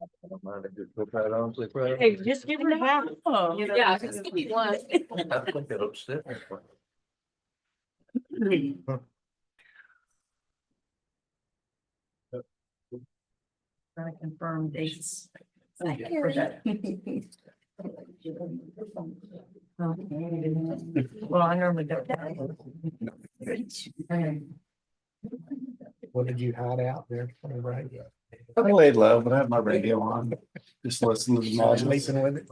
I don't mind if you put that on, please, right? Hey, just give her half. Yeah, just give me one. I think it'll sit. Trying to confirm dates. Well, I normally don't. What did you hide out there? Right. I laid low, but I have my radio on. Just listen to the noise. Sleeping with it.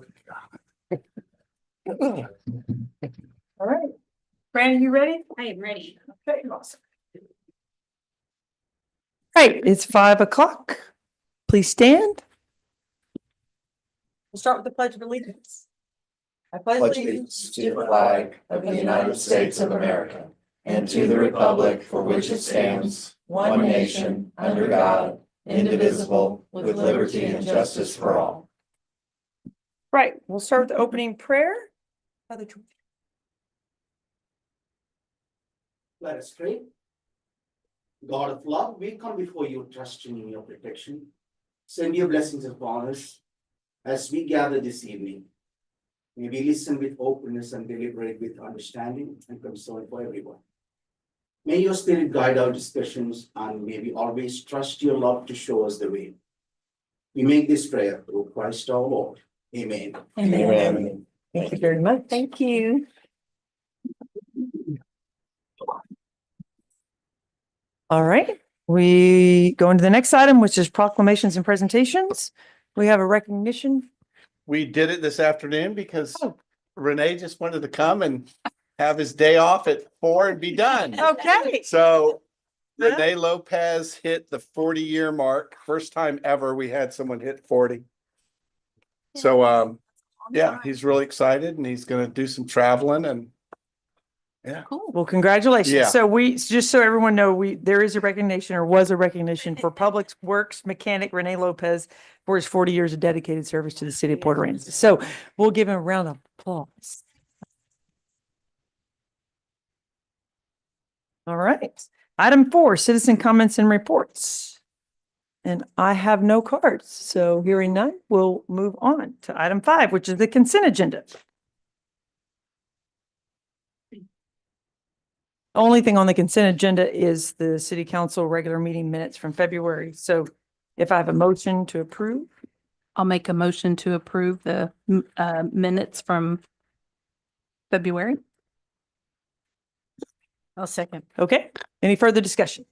All right. Brandon, you ready? I am ready. Okay, awesome. Right, it's 5 o'clock. Please stand. We'll start with the Pledge of Allegiance. I pledge Allegiance to the flag of the United States of America and to the republic for which it stands, one nation, under God, indivisible, with liberty and justice for all. Right, we'll start with the opening prayer. Father George. Let us pray. God of love, we come before you trusting in your protection. Send your blessings upon us as we gather this evening. May we listen with openness and deliberate with understanding and concern for everyone. May your spirit guide our discussions, and may we always trust your love to show us the way. We make this prayer through Christ our Lord. Amen. Amen. Thank you very much. Thank you. All right, we go into the next item, which is proclamations and presentations. We have a recognition. We did it this afternoon because Oh. Renee just wanted to come and have his day off at 4 and be done. Okay. So Renee Lopez hit the 40-year mark. First time ever we had someone hit 40. So, yeah, he's really excited and he's going to do some traveling and Cool. Well, congratulations. Yeah. So just so everyone know, there is a recognition or was a recognition for Public Works mechanic Renee Lopez for his 40 years of dedicated service to the city of Port Aransas. So we'll give him a round of applause. All right. Item 4, citizen comments and reports. And I have no cards. So hearing none, we'll move on to item 5, which is the consent agenda. Only thing on the consent agenda is the city council regular meeting minutes from February. So if I have a motion to approve. I'll make a motion to approve the minutes from February. I'll second. Okay, any further discussion?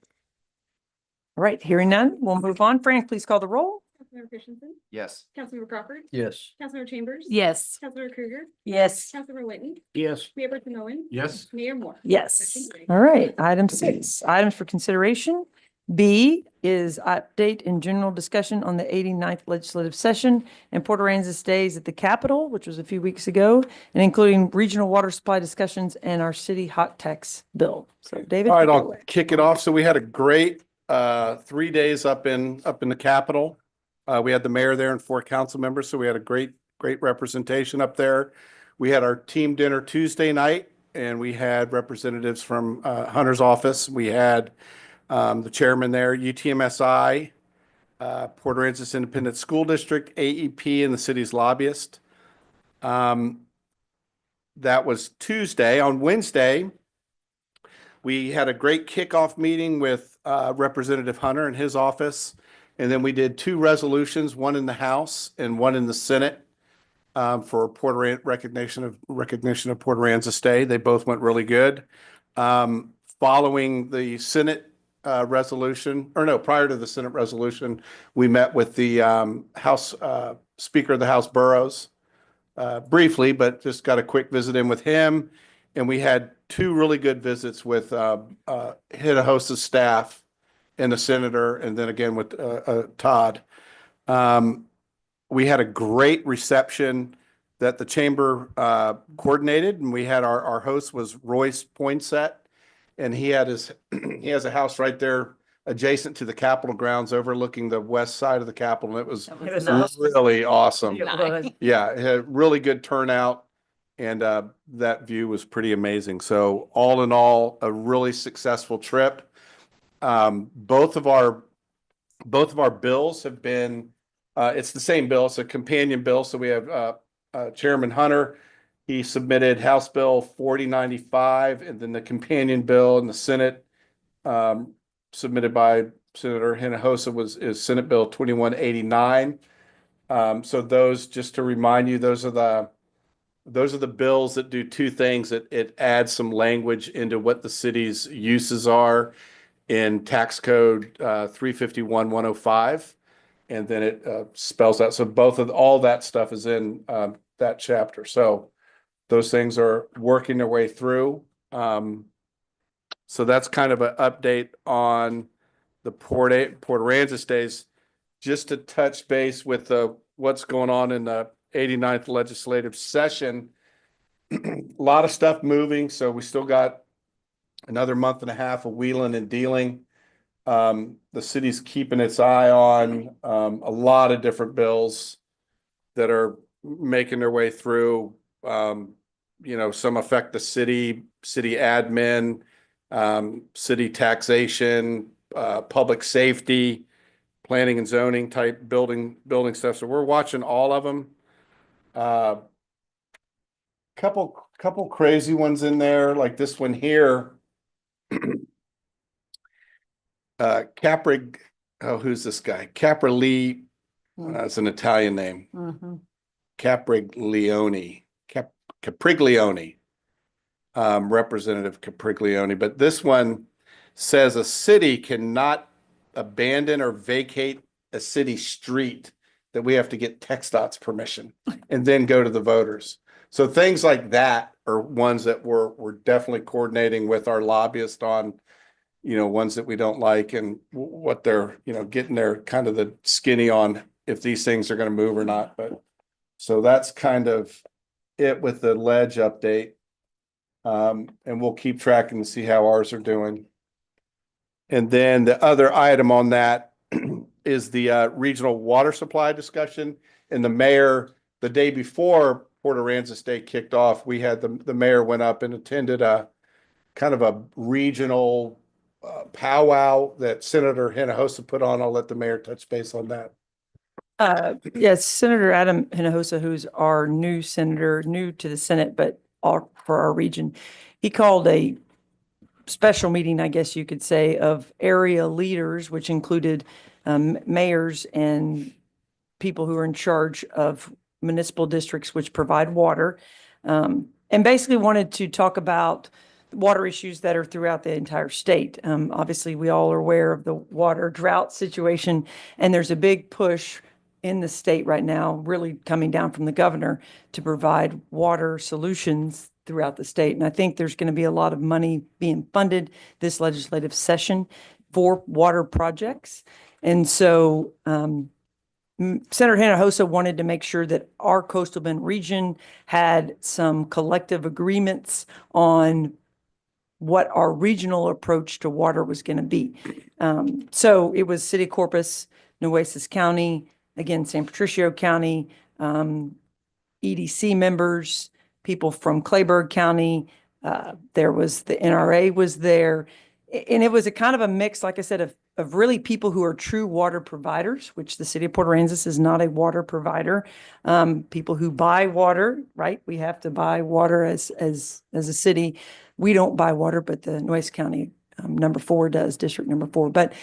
All right, hearing none, we'll move on. Fran, please call the roll. Councilmember Christensen, yes. Councilmember Crawford, Yes. Councilmember Chambers. Yes. Councilmember Krueger, Yes. Councilmember Whitten, Yes. Mayor Pro Tem Owen, Yes. Mayor Moore. Yes. Motion carried. All right, item 6, items for consideration. B is update and general discussion on the 89th legislative session in Port Aransas Days at the Capitol, which was a few weeks ago, and including regional water supply discussions and our city hot tax bill. So David. All right, take it I'll away. kick it off. So we had a great 3 days up in the Capitol. We had the mayor there and 4 council members, so we had a great representation up there. We had our team dinner Tuesday night, and we had representatives from Hunter's office. We had the chairman there, UTMSI, Port Aransas Independent School District, AEP, and the city's lobbyist. That was Tuesday. On Wednesday, we had a great kickoff meeting with Representative Hunter and his office. And then we did 2 resolutions, one in the House and one in the Senate for recognition of Port Aransas Day. They both went really good. Following the Senate resolution, or no, prior to the Senate resolution, we met with the House Speaker of the House Burrows briefly, but just got a quick visit in with him. And we had 2 really good visits with Hinojosa's staff and the senator, and then again with Todd. We had a great reception that the chamber coordinated, and we had our host was Royce Poinsett, and he has a house right there adjacent to the Capitol grounds overlooking the west side of the Capitol. And it was really awesome. Yeah, it had really good turnout, and that view was pretty amazing. So all in all, a really successful trip. Both of our bills have been It's the same bill. It's a companion bill. So we have Chairman Hunter. He submitted House Bill 4095, and then the companion bill in the Senate submitted by Senator Hinojosa is Senate Bill 2189. So those, just to remind you, those are the bills that do two things. It adds some language into what the city's uses are in tax code 351-105. And then it spells out. So all that stuff is in that chapter. So those things are working their way through. So that's kind of an update on the Port Aransas Days. Just to touch base with what's going on in the 89th legislative session. A lot of stuff moving. So we still got another month and a half of wheeling and dealing. The city's keeping its eye on a lot of different bills that are making their way through. Some affect the city admin, city taxation, public safety, planning and zoning type building stuff. So we're watching all of them. Couple crazy ones in there, like this one here. Caprig, who's this guy? Capriglione. It's an Italian name. Capriglione. Capriglione. Representative Capriglione. But this one says a city cannot abandon or vacate a city street, that we have to get TxDOT's permission and then go to the voters. So things like that are ones that we're definitely coordinating with our lobbyist on, ones that we don't like and what they're, getting their kind of the skinny on if these things are going to move or not. But so that's kind of it with the ledge update. And we'll keep tracking to see how ours are doing. And then the other item on that is the regional water supply discussion. And the mayor, the day before Port Aransas Day kicked off, we had the mayor went up and attended a kind of a regional powwow that Senator Hinojosa put on. I'll let the mayor touch base on that. Yes, Senator Adam Hinojosa, who's our new senator, new to the Senate, but for our region, he called a special meeting, I guess you could say, of area leaders, which included mayors and people who are in charge of municipal districts which provide water, and basically wanted to talk about water issues that are throughout the entire state. Obviously, we all are aware of the water drought situation, and there's a big push in the state right now, really coming down from the governor, to provide water solutions throughout the state. And I think there's going to be a lot of money being funded this legislative session for water projects. And so Senator Hinojosa wanted to make sure that our Coastal Bend region had some collective agreements on what our regional approach to water was going to be. So it was City of Corpus, Nueces County, again, San Patricio County, EDC members, people from Clayburgh County. There was the NRA was there. And it was a kind of a mix, like I said, of really people who are true water providers, which the city of Port Aransas is not a water provider. People who buy water, right? We have to buy water as a city. We don't buy water, but the Nueces County number 4 does, district number 4. But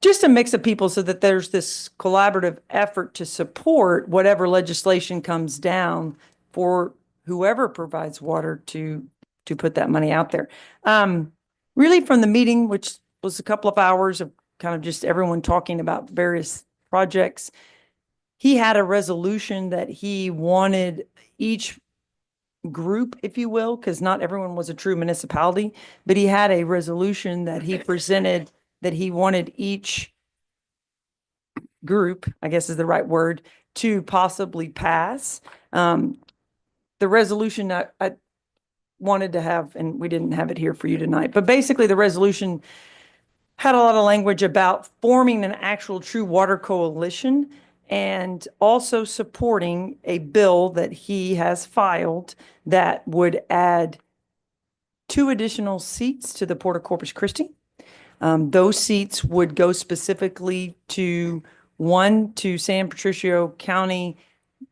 just a mix of people so that there's this collaborative effort to support whatever legislation comes down for whoever provides water to put that money out there. Really from the meeting, which was a couple of hours of kind of just everyone talking about various projects, he had a resolution that he wanted each group, if you will, because not everyone was a true municipality, but he had a resolution that he presented that he wanted each group, I guess is the right word, to possibly pass. The resolution I wanted to have, and we didn't have it here for you tonight, but basically the resolution had a lot of language about forming an actual true water coalition and also supporting a bill that he has filed that would add 2 additional seats to the Port of Corpus Christi. Those seats would go specifically to one to San Patricio County,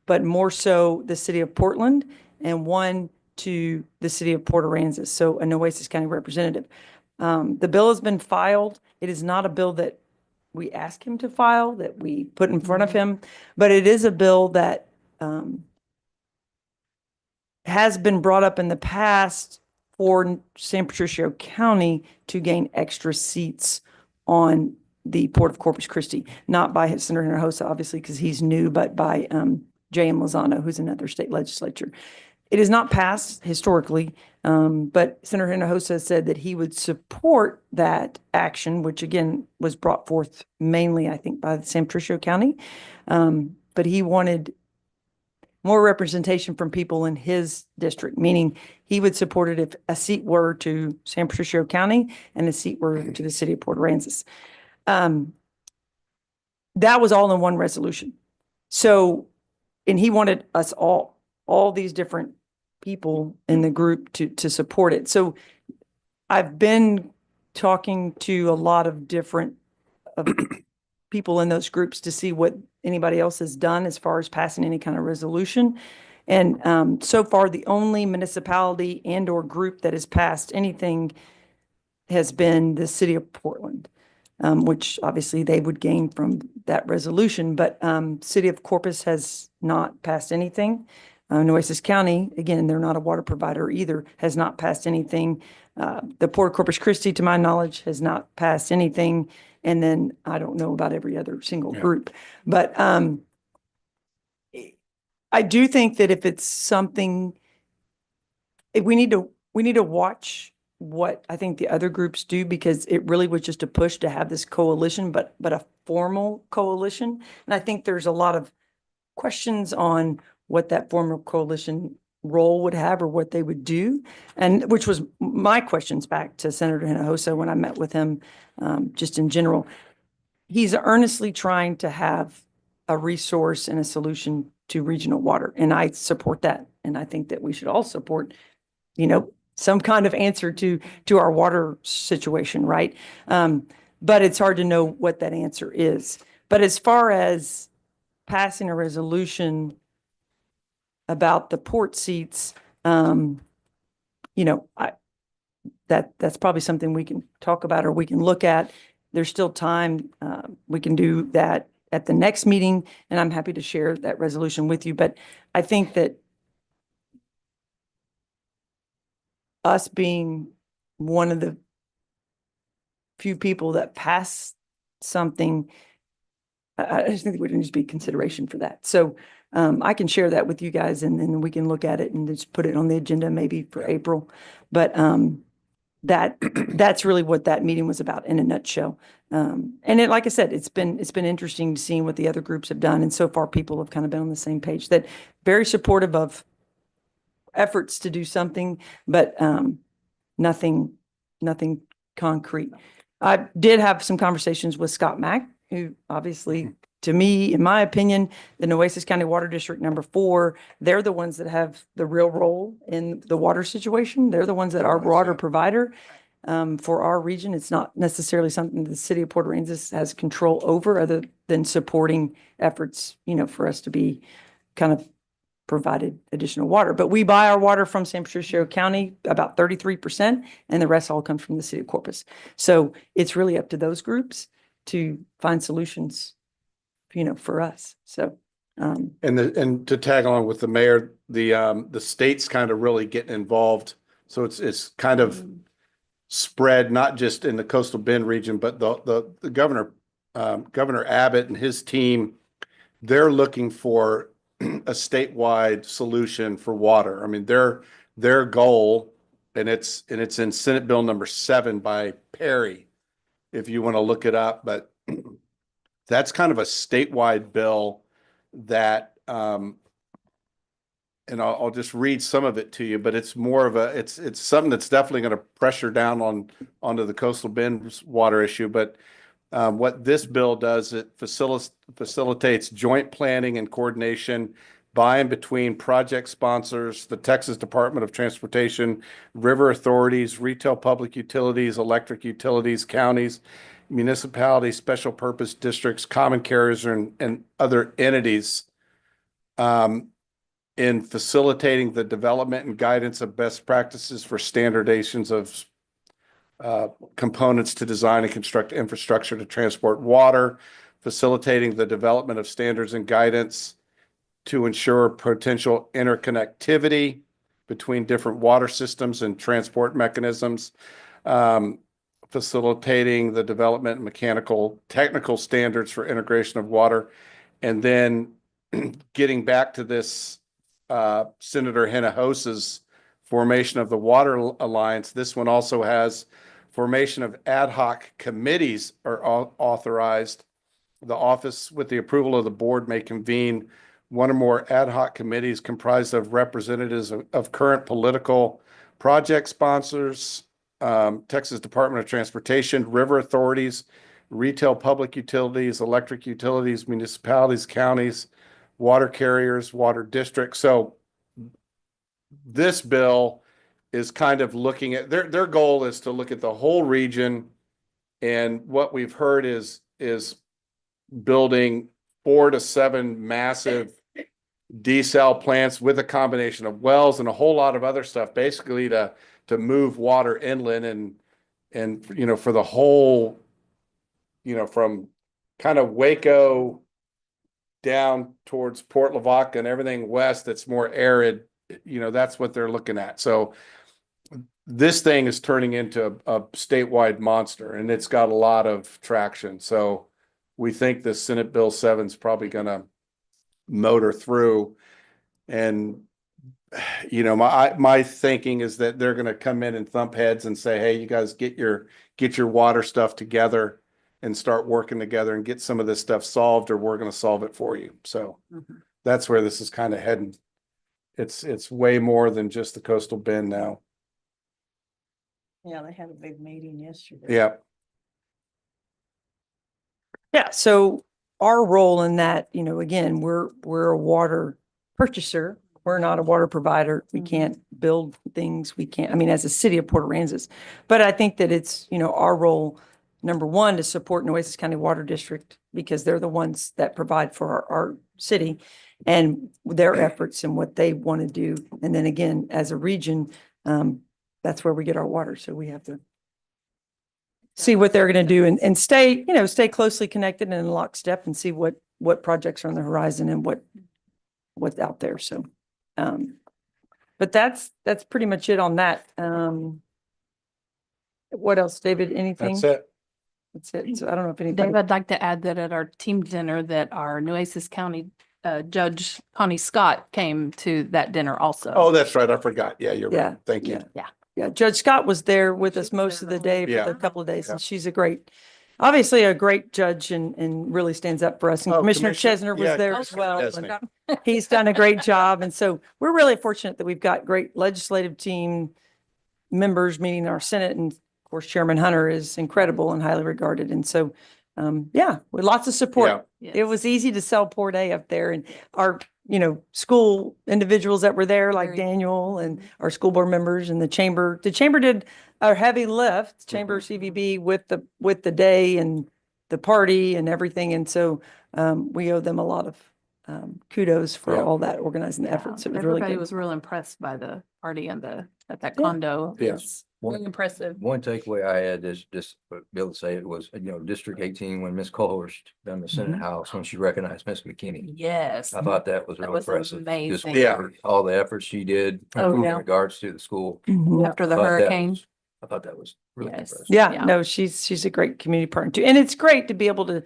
but more so the city of Portland, and one to the city of Port Aransas, so a Nueces County representative. The bill has been filed. It is not a bill that we ask him to file, that we put in front of him, but it is a bill that has been brought up in the past for San Patricio County to gain extra seats on the Port of Corpus Christi, not by Senator Hinojosa, obviously, because he's new, but by J.M. Lozano, who's another state legislature. It is not passed historically, but Senator Hinojosa said that he would support that action, which again was brought forth mainly, I think, by San Patricio County. But he wanted more representation from people in his district, meaning he would support it if a seat were to San Patricio County and a seat were to the city of Port Aransas. That was all in one resolution. So, and he wanted us all these different people in the group to support it. So I've been talking to a lot of different people in those groups to see what anybody else has done as far as passing any kind of resolution. And so far, the only municipality and or group that has passed anything has been the city of Portland, which obviously they would gain from that resolution. But city of Corpus has not passed anything. Nueces County, again, they're not a water provider either, has not passed anything. The Port of Corpus Christi, to my knowledge, has not passed anything. And then I don't know about every other single group. But I do think that if it's something, we need to watch what I think the other groups do, because it really was just a push to have this coalition, but a formal coalition. And I think there's a lot of questions on what that formal coalition role would have or what they would do. And which was my questions back to Senator Hinojosa when I met with him, just in general. He's earnestly trying to have a resource and a solution to regional water. And I support that. And I think that we should all support, some kind of answer to our water situation, right? But it's hard to know what that answer is. But as far as passing a resolution about the port seats, that's probably something we can talk about or we can look at. There's still time. We can do that at the next meeting, and I'm happy to share that resolution with you. But I think that us being one of the few people that pass something, I just think there needs to be consideration for that. So I can share that with you guys, and then we can look at it and just put it on the agenda maybe for April. But that's really what that meeting was about in a nutshell. And like I said, it's been interesting to see what the other groups have done. And so far, people have kind of been on the same page, that very supportive of efforts to do something, but nothing concrete. I did have some conversations with Scott Mack, who obviously, to me, in my opinion, the Nueces County Water District number 4, they're the ones that have the real role in the water situation. They're the ones that are water provider for our region. It's not necessarily something the city of Port Aransas has control over, other than supporting efforts, for us to be kind of provided additional water. But we buy our water from San Patricio County, about 33%, and the rest all comes from the city of Corpus. So it's really up to those groups to find solutions, for us. So, and to tag along with the mayor, the state's kind of really getting involved. So it's kind of spread, not just in the Coastal Bend region, but the governor, Governor Abbott and his team, they're looking for a statewide solution for water. I mean, their goal, and it's in Senate Bill number 7 by Perry, if you want to look it up, but that's kind of a statewide bill that, and I'll just read some of it to you, but it's more of it's something that's definitely going to pressure down onto the Coastal Bend water issue. But what this bill does, it facilitates joint planning and coordination by and between project sponsors, the Texas Department of Transportation, river authorities, retail public utilities, electric utilities, counties, municipalities, special purpose districts, common carriers, and other entities in facilitating the development and guidance of best practices for standardizations of components to design and construct infrastructure to transport water, facilitating the development of standards and guidance to ensure potential interconnectivity between different water systems and transport mechanisms, facilitating the development of mechanical technical standards for integration of water, and then getting back to this Senator Hinojos's formation of the Water Alliance. This one also has formation of ad hoc committees are authorized. The office, with the approval of the board, may convene one or more ad hoc committees comprised of representatives of current political project sponsors, Texas Department of Transportation, river authorities, retail public utilities, electric utilities, municipalities, counties, water carriers, water districts. So this bill is kind of looking at their goal is to look at the whole region. And what we've heard is building 4 to 7 massive desal plants with a combination of wells and a whole lot of other stuff, basically to move water inland and for the whole, from kind of Waco down towards Port Lavaca and everything west that's more arid, that's what they're looking at. So this thing is turning into a statewide monster, and it's got a lot of traction. So we think the Senate Bill 7 is probably going to motor through. And, my thinking is that they're going to come in and thump heads and say, hey, you guys get your water stuff together and start working together and get some of this stuff solved, or we're going to solve it for you. So that's where this is kind of heading. It's way more than just the coastal bend now. Yeah, they had a big meeting yesterday. Yeah. Yeah, so our role in that, again, we're a water purchaser. We're not a water provider. We can't build things. We can't, as a city of Port Aransas. But I think that it's, our role, number one, to support Nueces County Water District, because they're the ones that provide for our city and their efforts and what they want to do. And then again, as a region, that's where we get our water. So we have to see what they're going to do and stay closely connected and in lockstep and see what projects are on the horizon and what's out there. So, but that's pretty much it on that. What else, David? Anything? That's it. That's it. So I don't know if anybody. Dave, I'd like to add that at our team dinner that our Nueces County Judge Connie Scott came to that dinner also. Oh, that's right. I forgot. Yeah, you're Yeah, right. Thank you. Yeah, Judge Scott was there with us most of the day for Yeah. the couple of days, Yeah. and she's obviously a great judge and really stands up for us. And Oh, Commissioner Commissioner- Chesner was yeah, there as well. Commissioner and He's done a great job. And so we're really fortunate that we've got great legislative team members, meaning our Senate, and of course, Chairman Hunter is incredible and highly regarded. And so, with lots of support. Yeah. It was easy to sell Port A up there, and our, school individuals that were there, like Very- Daniel and our school board members and the chamber. The chamber did a heavy lift, Chamber CVB, with the day and the party and everything. And so we owe them a lot of kudos for Yeah. all that organizing the efforts. It was really Everybody good. was real impressed by the party at that Yeah. condo. Yeah. It's Really impressive. One takeaway I had is just be able to say it was, District 18, when Miss Colhurst done the Senate House, when she recognized Miss McKinney. Yes. I thought that was That really was impressive. Just amazing. Yeah. for all the efforts she did Oh, in yeah. regards to the school. Mhm. After the Thought that hurricane. was- I thought that was really Yes. impressive. Yeah, Yeah. no, she's a great community partner too. And it's great to be able to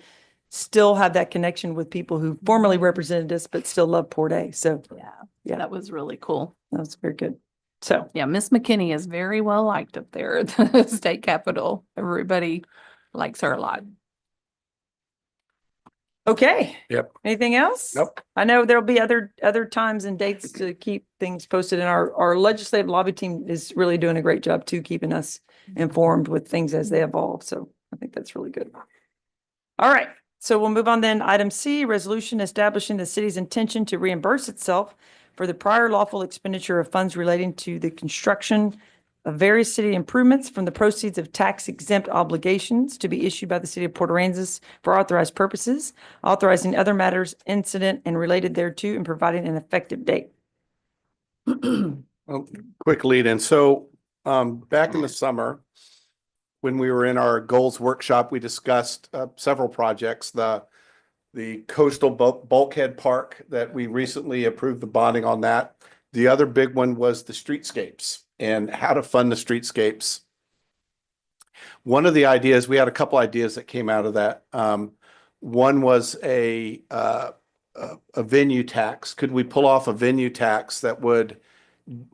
still have that connection with people who formerly represented us, but still love Port A. So Yeah. That was really cool. that was very good. So, Yeah, Miss McKinney is very well liked up there at the state capitol. Everybody likes her a lot. okay. Yep. Anything else? Nope. I know there'll be other times and dates to keep things posted, and our legislative lobby team is really doing a great job too, keeping us informed with things as they evolve. So I think that's really good. All right. So we'll move on then. Item C, resolution establishing the city's intention to reimburse itself for the prior lawful expenditure of funds relating to the construction of various city improvements from the proceeds of tax exempt obligations to be issued by the city of Port Aransas for authorized purposes, authorizing other matters incident and related thereto, and providing an effective date. Well, quick lead in. So, back in the summer, when we were in our goals workshop, we discussed, several projects, the coastal bulkhead park that we recently approved the bonding on that. The other big one was the streetscapes and how to fund the streetscapes. One of the ideas, we had a couple ideas that came out of that. One was a venue tax. Could we pull off a venue tax that would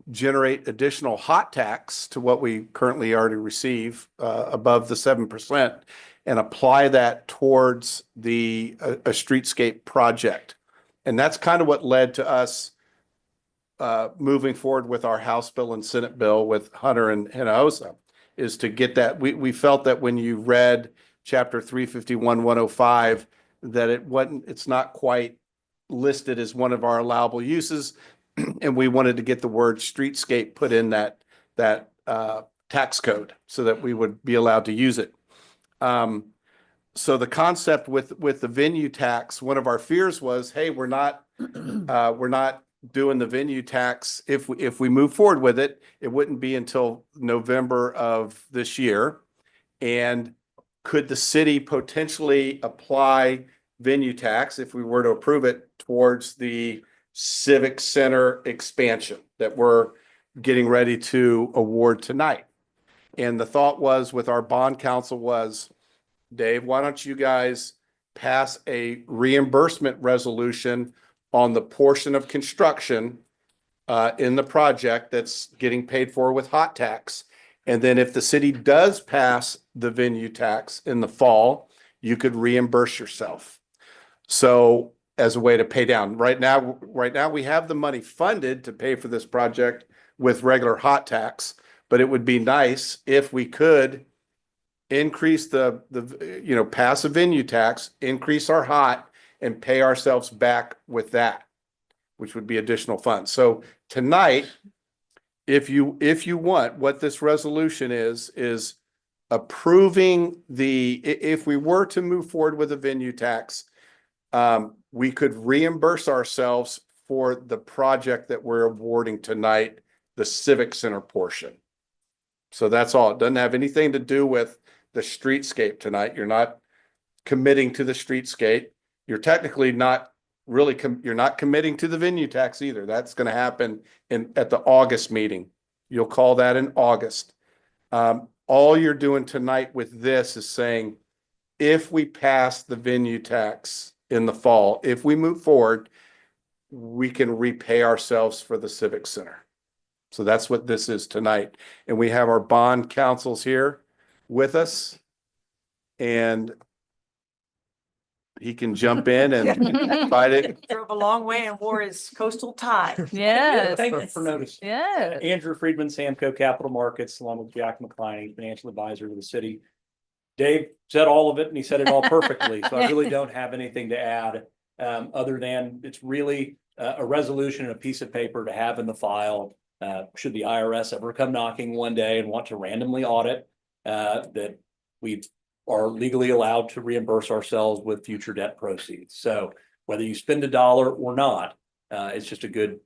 generate additional hot tax to what we currently already receive, above the 7%, and apply that towards a streetscape project? And that's kind of what led to us moving forward with our House bill and Senate bill with Hunter and Hinojosa, is to get that. We felt that when you read chapter 351-105, that it's not quite listed as one of our allowable uses. And we wanted to get the word streetscape put in that tax code so that we would be allowed to use it. So the concept with the venue tax, one of our fears was, hey, we're not doing the venue tax. If we move forward with it, it wouldn't be until November of this year. And could the city potentially apply venue tax, if we were to approve it, towards the Civic Center expansion that we're getting ready to award tonight? And the thought was, with our bond counsel, was, Dave, why don't you guys pass a reimbursement resolution on the portion of construction in the project that's getting paid for with hot tax? And then if the city does pass the venue tax in the fall, you could reimburse yourself. So as a way to pay down. Right now we have the money funded to pay for this project with regular hot tax, but it would be nice if we could increase pass a venue tax, increase our hot, and pay ourselves back with that, which would be additional funds. So tonight, if you want, what this resolution is approving if we were to move forward with a venue tax, we could reimburse ourselves for the project that we're awarding tonight, the Civic Center portion. So that's all. It doesn't have anything to do with the streetscape tonight. You're not committing to the streetscape. You're technically not really, you're not committing to the venue tax either. That's going to happen at the August meeting. You'll call that in August. All you're doing tonight with this is saying, if we pass the venue tax in the fall, if we move forward, we can repay ourselves for the Civic Center. So that's what this is tonight. And we have our bond counsels here with us, and he can jump in and fight it. Drove a long way and wore his coastal tie. Yes. Thank you for noticing. Yes. Andrew Friedman, Samco Capital Markets, along with Jack McCliney, financial advisor to the city. Dave said all of it, and he said it all perfectly. So I really don't have anything to add, other than it's really a resolution and a piece of paper to have in the file. Should the IRS ever come knocking one day and want to randomly audit, that we are legally allowed to reimburse ourselves with future debt proceeds. So whether you spend $1 or not, it's just a good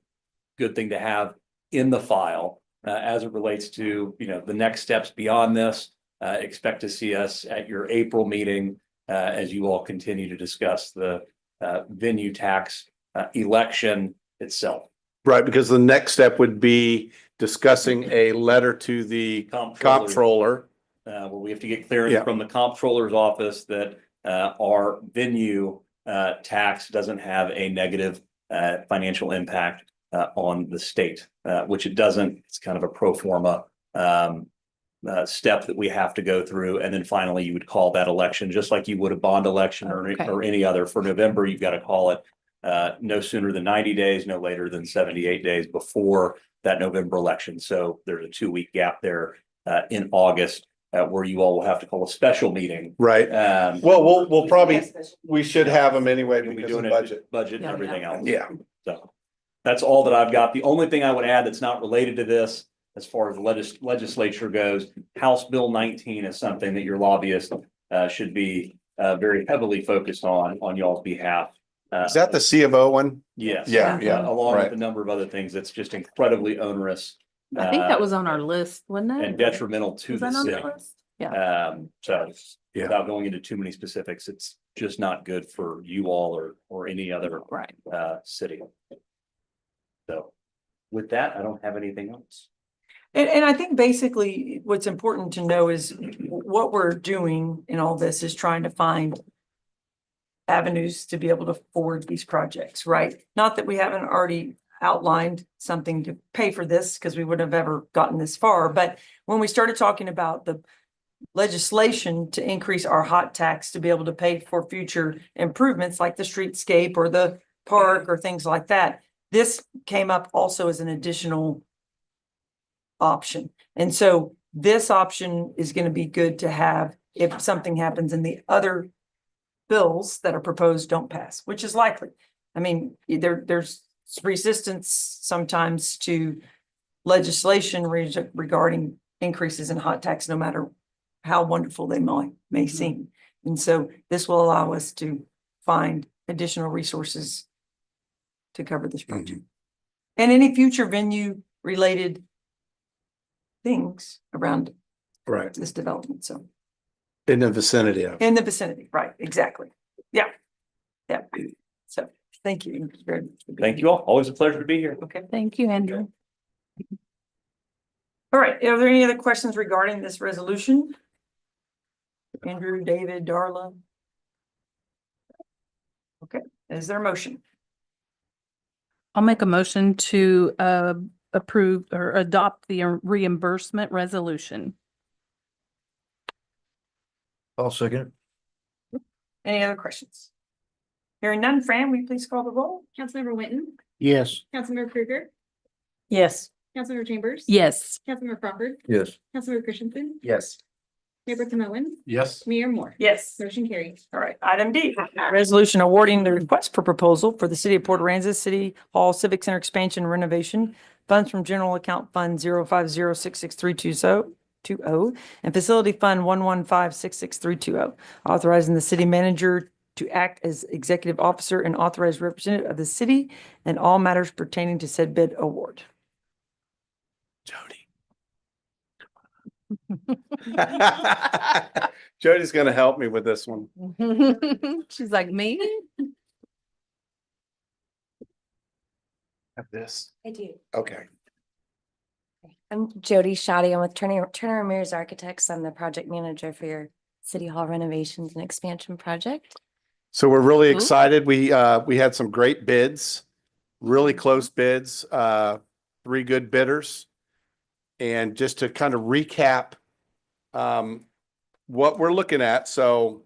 thing to have in the file as it relates to, the next steps beyond this. Expect to see us at your April meeting as you all continue to discuss the venue tax election itself. Right, because the next step would be discussing a letter to the comptroller. Where we have to get clearance Yeah. from the comptroller's office that our venue tax doesn't have a negative financial impact on the state, which it doesn't. It's kind of a pro forma step that we have to go through. And then finally, you would call that election, just like you would a bond election Okay. or any other. For November, you've got to call it no sooner than 90 days, no later than 78 days before that November election. So there's a 2-week gap there in August where you all will have to call a special meeting. Right. Well, we'll probably, we should have them anyway We'll be because doing of it, budget. budget and Yeah. everything else. Yeah. So that's all that I've got. The only thing I would add that's not related to this, as far as legislature goes, House Bill 19 is something that your lobbyist should be very heavily focused on y'all's behalf. Is that the C of O one? Yes. Yeah, yeah, Along with right. a number of other things that's just incredibly onerous. I think that was on our list, wasn't it? And detrimental to Was the that on the city. list? Yeah. So Yeah. without going into too many specifics, it's just not good for you all or any other Right. city. So with that, I don't have anything else. And I think basically what's important to know is what we're doing in all this is trying to find avenues to be able to forward these projects, right? Not that we haven't already outlined something to pay for this, because we wouldn't have ever gotten this far. But when we started talking about the legislation to increase our hot tax to be able to pay for future improvements like the streetscape or the park or things like that, this came up also as an additional option. And so this option is going to be good to have if something happens and the other bills that are proposed don't pass, which is likely. I mean, there's resistance sometimes to legislation regarding increases in hot tax, no matter how wonderful they may seem. And so this will allow us to find additional resources to cover this project. And any future venue related things around Right. this development. So In the vicinity of. in the vicinity, right, exactly. Yeah. Yeah. So thank you very much. for being Thank you all. Always a pleasure to be here. here. Okay. Thank you, Andrew. All right. Are there any other questions regarding this resolution? Andrew, David, Darla? Okay. Is there a motion? I'll make a motion to approve or adopt the reimbursement resolution. I'll second it. Any other questions? Hearing none, Fran, will you please call the roll? Councilmember Winton, Yes. Councilmember Krueger, Yes. Councilmember Chambers. Yes. Councilmember Crawford, Yes. Councilmember Christensen, Yes. Mayor Pro Tem Owen, Yes. Mayor Moore. Yes. Motion carries. All right, item D, resolution awarding the request for proposal for the city of Port Aransas City Hall Civic Center expansion renovation. Funds from general account fund 050663220 and facility fund 115663220. Authorizing the city manager to act as executive officer and authorized representative of the city and all matters pertaining to said bid award. Jody. Jody's gonna help me with this one. She's like, me? Have this. I do. Okay. I'm Jody Shoddy. I'm with Turner Ramirez Architects. I'm the project manager for your City Hall renovations and expansion project. So we're really Ooh. excited. We had some great bids, really close bids, 3 good bidders. And just to kind of recap, what we're looking at. So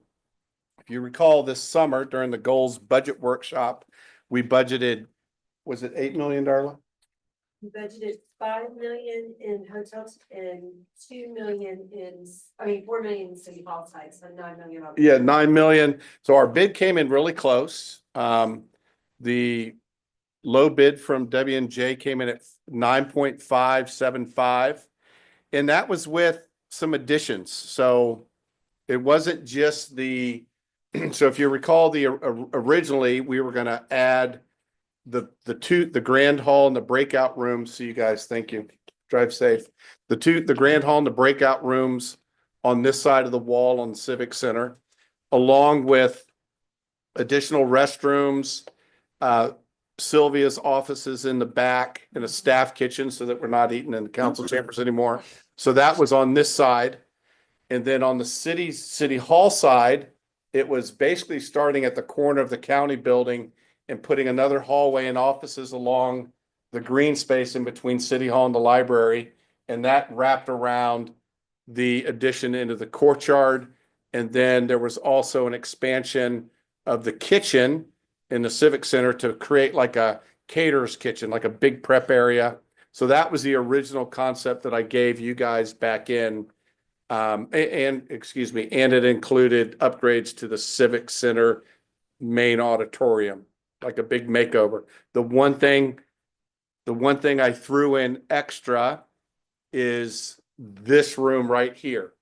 if you recall this summer during the goals budget workshop, we budgeted, was it 8 million, Darla? We budgeted 5 million in hotels and 2 million in, 4 million in city hall sites, so 9 million. on- Yeah, 9 million. So our bid came in really close. The low bid from W&J came in at 9.575. And that was with some additions. So it wasn't just the, so if you recall originally we were gonna add the grand hall and the breakout rooms. So you guys, thank you. Drive safe. The grand hall and the breakout rooms on this side of the wall on the Civic Center, along with additional restrooms, Sylvia's offices in the back and a staff kitchen so that we're not eating in the council chambers anymore. So that was on this side. And then on the city hall side, it was basically starting at the corner of the county building and putting another hallway and offices along the green space in between city hall and the library. And that wrapped around the addition into the courtyard. And then there was also an expansion of the kitchen in the Civic Center to create like a caterer's kitchen, like a big prep area. So that was the original concept that I gave you guys back in excuse me, and it included upgrades to the Civic Center main auditorium, like a big makeover. The one thing I threw in extra is this room right here.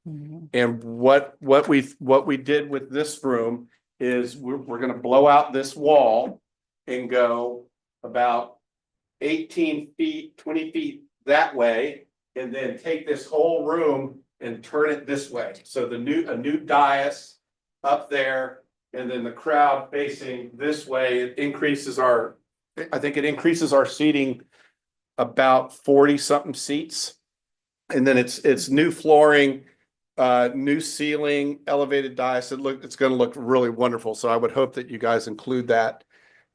And what we did with this room is we're gonna blow out this wall and go about 18 feet, 20 feet that way, and then take this whole room and turn it this way. So a new dais up there, and then the crowd facing this way. It increases I think it increases our seating about 40 something seats. And then it's new flooring, new ceiling, elevated dais. It's going to look really wonderful. So I would hope that you guys include that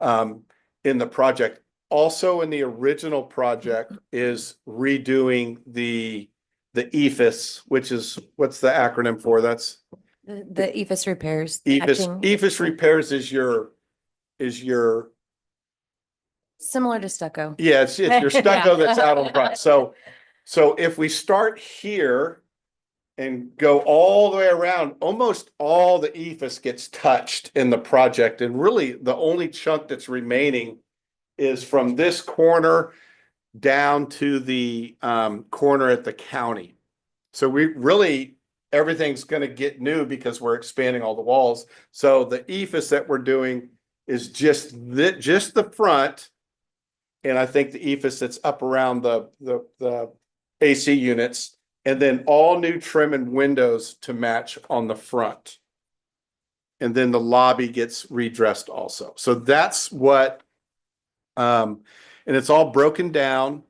in the project. Also in the original project is redoing the EFS, which is, what's the acronym for? That's The EFS repairs. EFS repairs is your Similar to stucco. yeah, it's your stucco that's out on front. So if we start here and go all the way around, almost all the EFS gets touched in the project. And really the only chunk that's remaining is from this corner down to the corner at the county. So we really, everything's going to get new because we're expanding all the walls. So the EFS that we're doing is just the front. And I think the EFS that's up around the AC units, and then all new trim and windows to match on the front. And then the lobby gets redressed also. So that's what, and it's all broken down.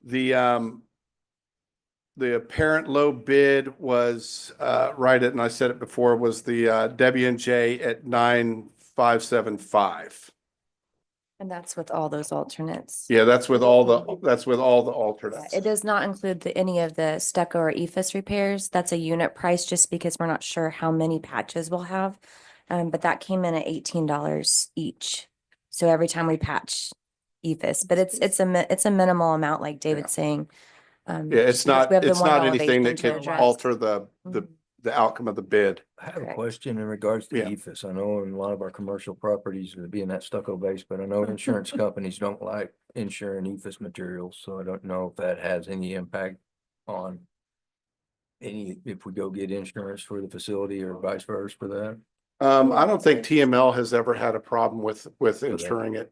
The apparent low bid was right at, and I said it before, was the W&J at 9,575. And that's with all those alternates. Yeah, that's with all the Yeah, alternates. it does not include any of the stucco or EFS repairs. That's a unit price just because we're not sure how many patches we'll have. But that came in at $18 each. So every time we patch EFS, but it's a minimal amount, like David's saying. Yeah, it's because we have the one not anything that elevation to can address. alter the outcome of the bid. I have a Correct. question in regards to Yeah. EFS. I know in a lot of our commercial properties, it'd be in that stucco base, but I know insurance companies don't like insuring EFS materials, so I don't know if that has any impact on if we go get insurance for the facility or vice versa for that. I don't think TML has ever had a problem with insuring it.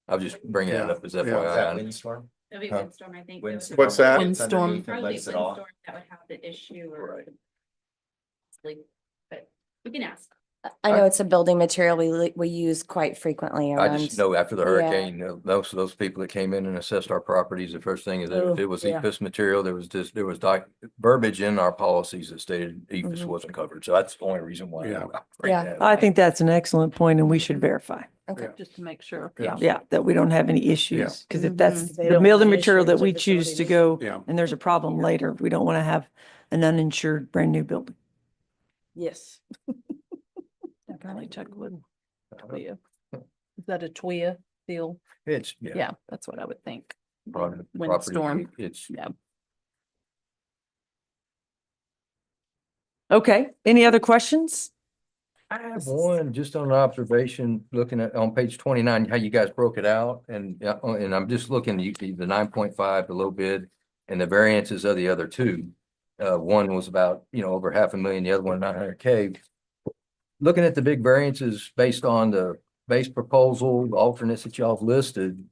I'll just bring that Yeah. up as Yeah. FYI. Windstorm? It'll be Huh? windstorm, I think. Windstorm. What's that? Windstorm. Probably Lets it off. windstorm that would have the issue or. Right. But we can ask. I know it's a building material we use quite frequently I just around. know after the Yeah. hurricane, those people that came in and assessed our properties, the first thing is that if Oh, it was yeah. EFS material, there was verbiage in our policies that stated EFS Mhm. wasn't covered. So that's the only reason why. Yeah. I bring Yeah. that I up. think that's an excellent point and we should verify. Okay. Just to make sure. Yeah. Yeah, that we don't have any issues, because if that's Mhm. They the don't building want material that issues we with choose to facilities. go Yeah. and there's a problem later, we don't want to have an uninsured brand new building. Yes. Definitely check with TWIA. Is that a TWIA deal? It's, Yeah, that's what I would think. Property, Windstorm. it's, Yeah. Okay, any other questions? I have one just on observation, looking at on page 29, how you guys broke it out and I'm just looking, the 9.5, the low bid and the variances of the other two. One was about, over $500,000, the other one 900K. Looking at the big variances based on the base proposal, the alternates that y'all have listed,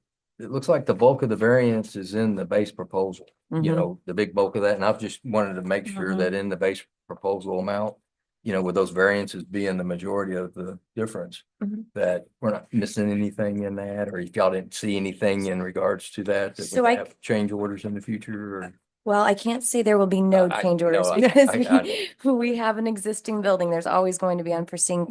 it looks like the bulk of the variance is in the base proposal. Mhm. The big bulk of that, and I've just wanted to make sure Mhm. that in the base proposal amount, with those variances being the majority of the difference, Mhm. that we're not missing anything in that, or if y'all didn't see anything in regards to that, that So we I- have change orders in the future, or Well, I can't say there will be no I- change no, orders I- because I- we have an existing building. There's always going to be unforeseen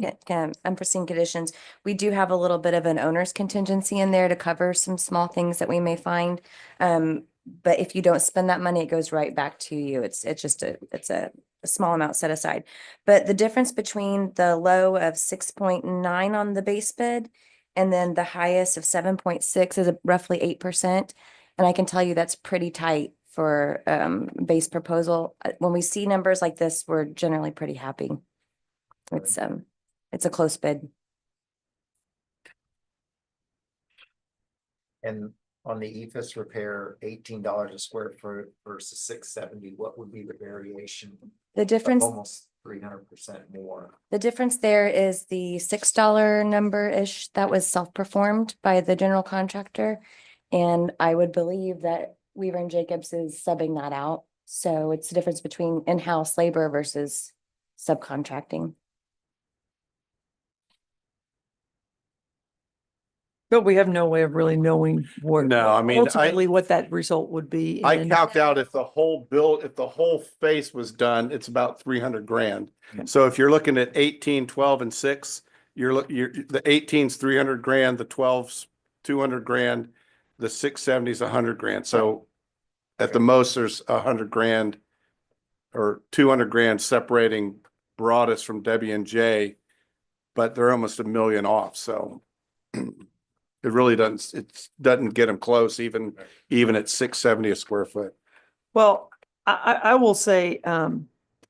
conditions. We do have a little bit of an owner's contingency in there to cover some small things that we may find. But if you don't spend that money, it goes right back to you. It's a small amount set aside. But the difference between the low of 6.9 on the base bid and then the highest of 7.6 is roughly 8%. And I can tell you that's pretty tight for base proposal. When we see numbers like this, we're generally pretty happy. It's a close bid. And on the ephes repair, $18 a square foot versus $670, what would be the variation? The difference, Almost 300% more. the difference there is the $6 number-ish that was self-performed by the general contractor. And I would believe that Weaver and Jacobs is subbing that out. So it's the difference between in-house labor versus subcontracting. But we have no way of really knowing what. No, I mean, Ultimately, what that result would be. I and- calced out if the whole if the whole face was done, it's about 300 grand. Okay. So if you're looking at 18, 12 and 6, the 18's 300 grand, the 12's 200 grand, the 670's 100 grand. So at the most, there's 100 grand or 200 grand separating Broadus from W&J, but they're almost $1 million off. So it really doesn't get them close, even at 670 a square foot. Well, I will say,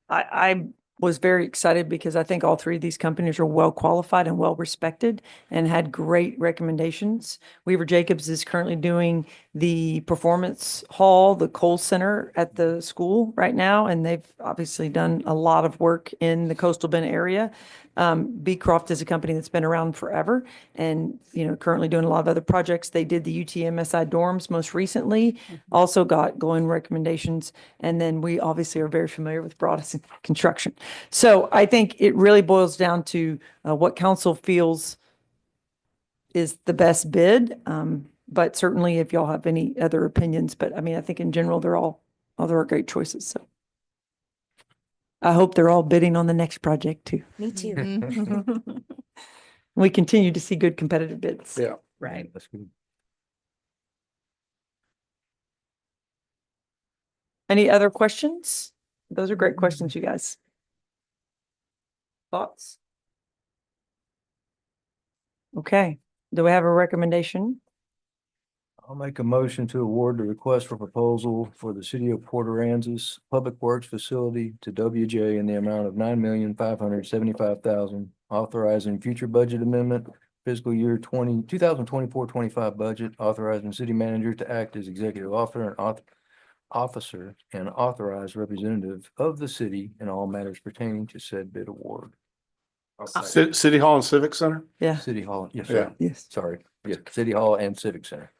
I was very excited because I think all three of these companies are well qualified and well respected and had great recommendations. Weaver Jacobs is currently doing the performance hall, the Cole Center at the school right now, and they've obviously done a lot of work in the coastal Bend area. Beecroft is a company that's been around forever and, currently doing a lot of other projects. They did the UTMSI dorms most recently, also got glowing recommendations. And then we obviously are very familiar with Broadus Construction. So I think it really boils down to what council feels is the best bid. But certainly if y'all have any other opinions, but I mean, I think in general, they're all great choices. So I hope they're all bidding on the next project too. Me too. We continue to see good competitive bids. Yeah. Right. That's good. Any other questions? Those are great questions, you guys. Thoughts? Okay, do we have a recommendation? I'll make a motion to award the request for proposal for the city of Port Aransas Public Works Facility to WJ in the amount of $9,575,000, authorizing future budget amendment, fiscal year 2024-25 budget, authorizing city manager to act as executive officer and authorized representative of the city in all matters pertaining to said bid award. City Hall and Civic Center? Yeah, City Hall, yes, Yeah. sir. yes. Sorry. Yeah, City Hall and Civic Center.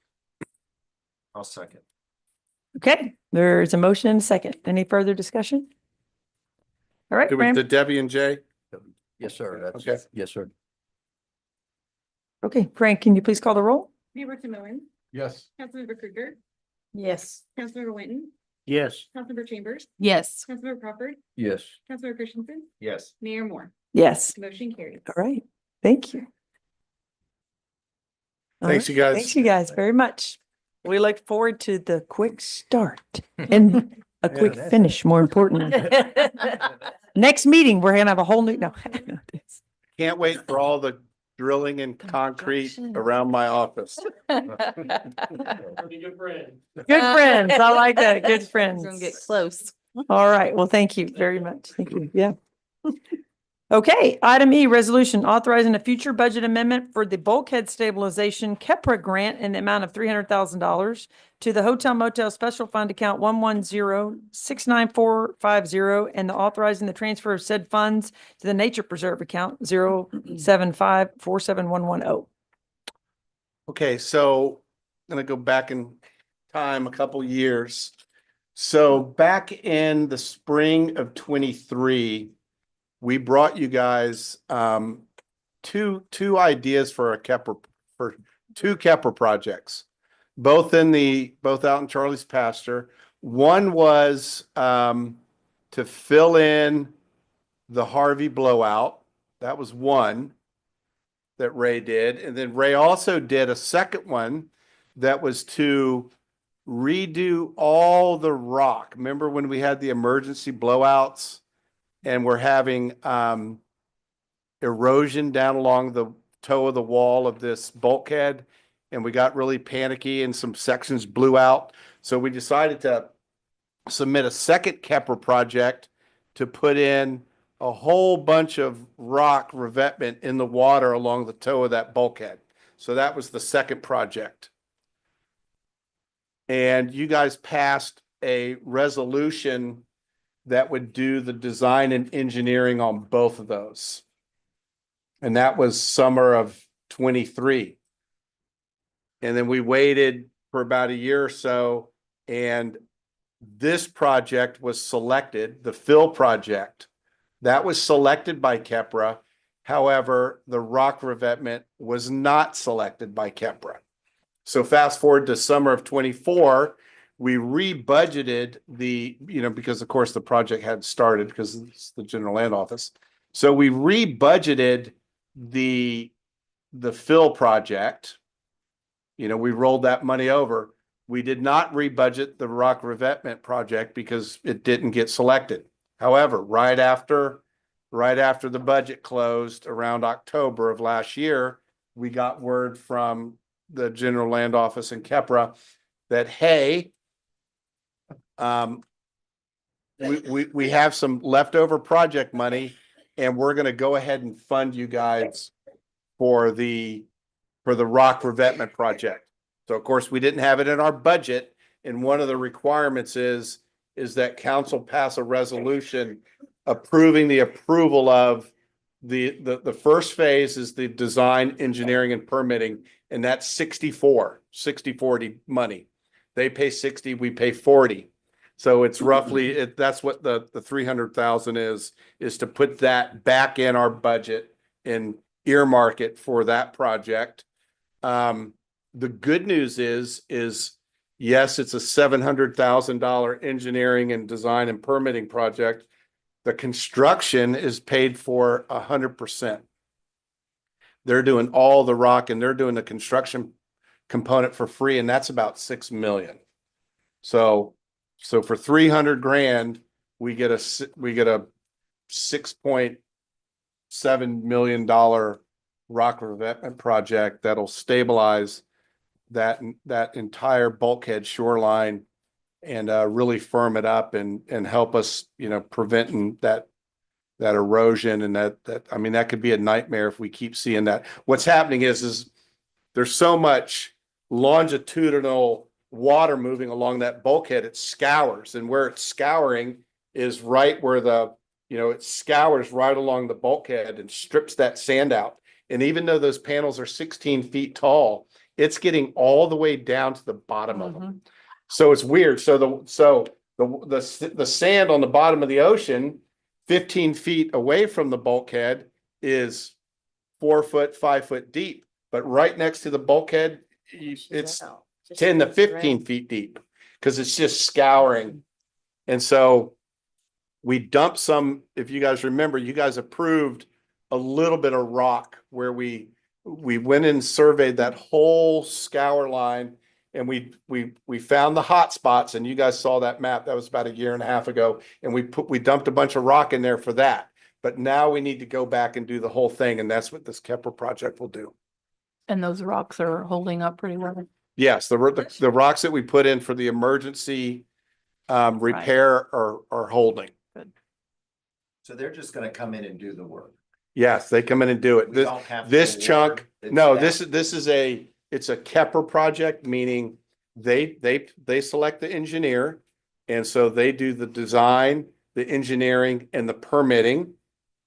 I'll second. Okay, there's a motion and a second. Any further discussion? All right, Fran. The W&J? Yes, sir. That's, Okay. yes, sir. Okay, Frank, can you please call the roll? Mayor Tim Owen, Yes. Councilmember Krueger, Yes. Councilmember Winton, Yes. Councilmember Chambers, Yes. Councilmember Crawford, Yes. Councilmember Christensen, Yes. Mayor Moore. Yes. Motion carries. All right, thank you. All Thanks, right, you guys. Thanks, you guys, very much. We look forward to the quick start and a quick that's- finish, more importantly. Next meeting, we're gonna have a whole new, no. Can't wait for all the drilling and concrete Construction. around my office. Good friends, I like that, good friends. Gonna get close. All right, well, thank you very much. Thank you, yeah. Okay, item E, resolution authorizing a future budget amendment for the bulkhead stabilization KEPRA grant in the amount of $300,000 to the Hotel Motel Special Fund account 110-69450 and the authorizing the transfer of said funds to the Nature Preserve account 075-47110. Okay, so I'm gonna go back in time a couple years. So back in the spring of 23, we brought you guys two ideas for two KEPRA projects, both out in Charlie's pasture. One was to fill in the Harvey blowout. That was one that Ray did. And then Ray also did a second one that was to redo all the rock. Remember when we had the emergency blowouts and we're having erosion down along the toe of the wall of this bulkhead, and we got really panicky and some sections blew out. So we decided to submit a second Kepler project to put in a whole bunch of rock revetment in the water along the toe of that bulkhead. So that was the second project. And you guys passed a resolution that would do the design and engineering on both of those. And that was summer of 23. And then we waited for about a year or so, and this project was selected, the Phil project. That was selected by Kepra. However, the rock revetment was not selected by Kepra. So fast forward to summer of 24, we rebudgeted because of course the project had started because it's the general land office. So we rebudgeted the Phil project. We rolled that money over. We did not rebudget the rock revetment project because it didn't get selected. However, right after the budget closed around October of last year, we got word from the general land office in Kepra that, hey, we have some leftover project money, and we're going to go ahead and fund you guys for the rock revetment project. So of course we didn't have it in our budget, and one of the requirements is that council pass a resolution approving the approval of the first phase is the design, engineering, and permitting, and that's 60-40 money. They pay 60, we pay 40. So it's roughly that's what the 300,000 is to put that back in our budget and earmark it for that project. The good news is yes, it's a $700,000 engineering and design and permitting project. The construction is paid for 100%. They're doing all the rock and they're doing the construction component for free, and that's about $6 million. So for 300 grand, we get a $6.7 million rock revetment project that'll stabilize that entire bulkhead shoreline and really firm it up and help us, preventing that erosion. And that could be a nightmare if we keep seeing that. What's happening is there's so much longitudinal water moving along that bulkhead, it scours, and where it's scouring is right where it scours right along the bulkhead and strips that sand out. And even though those panels are 16 feet tall, it's getting all the way down to the bottom of them. So it's weird. So the sand on the bottom of the ocean, 15 feet away from the bulkhead, is 4 foot, 5 foot deep. But right next to the bulkhead, it's 10 to 15 feet deep because it's just scouring. And so we dumped some, if you guys remember, you guys approved a little bit of rock where we went and surveyed that whole scour line, and we found the hot spots, and you guys saw that map. That was about 1.5 years ago. And we dumped a bunch of rock in there for that. But now we need to go back and do the whole thing. And that's what this Kepler project will do. And those rocks are holding up pretty well. Yes, the rocks that we put in for the emergency repair are holding. Good. So they're just gonna come in and do the work. Yes, they come in and do it. We don't have to This award, chunk, it's no, them. it's a Kepler project, meaning they select the engineer. And so they do the design, the engineering, and the permitting.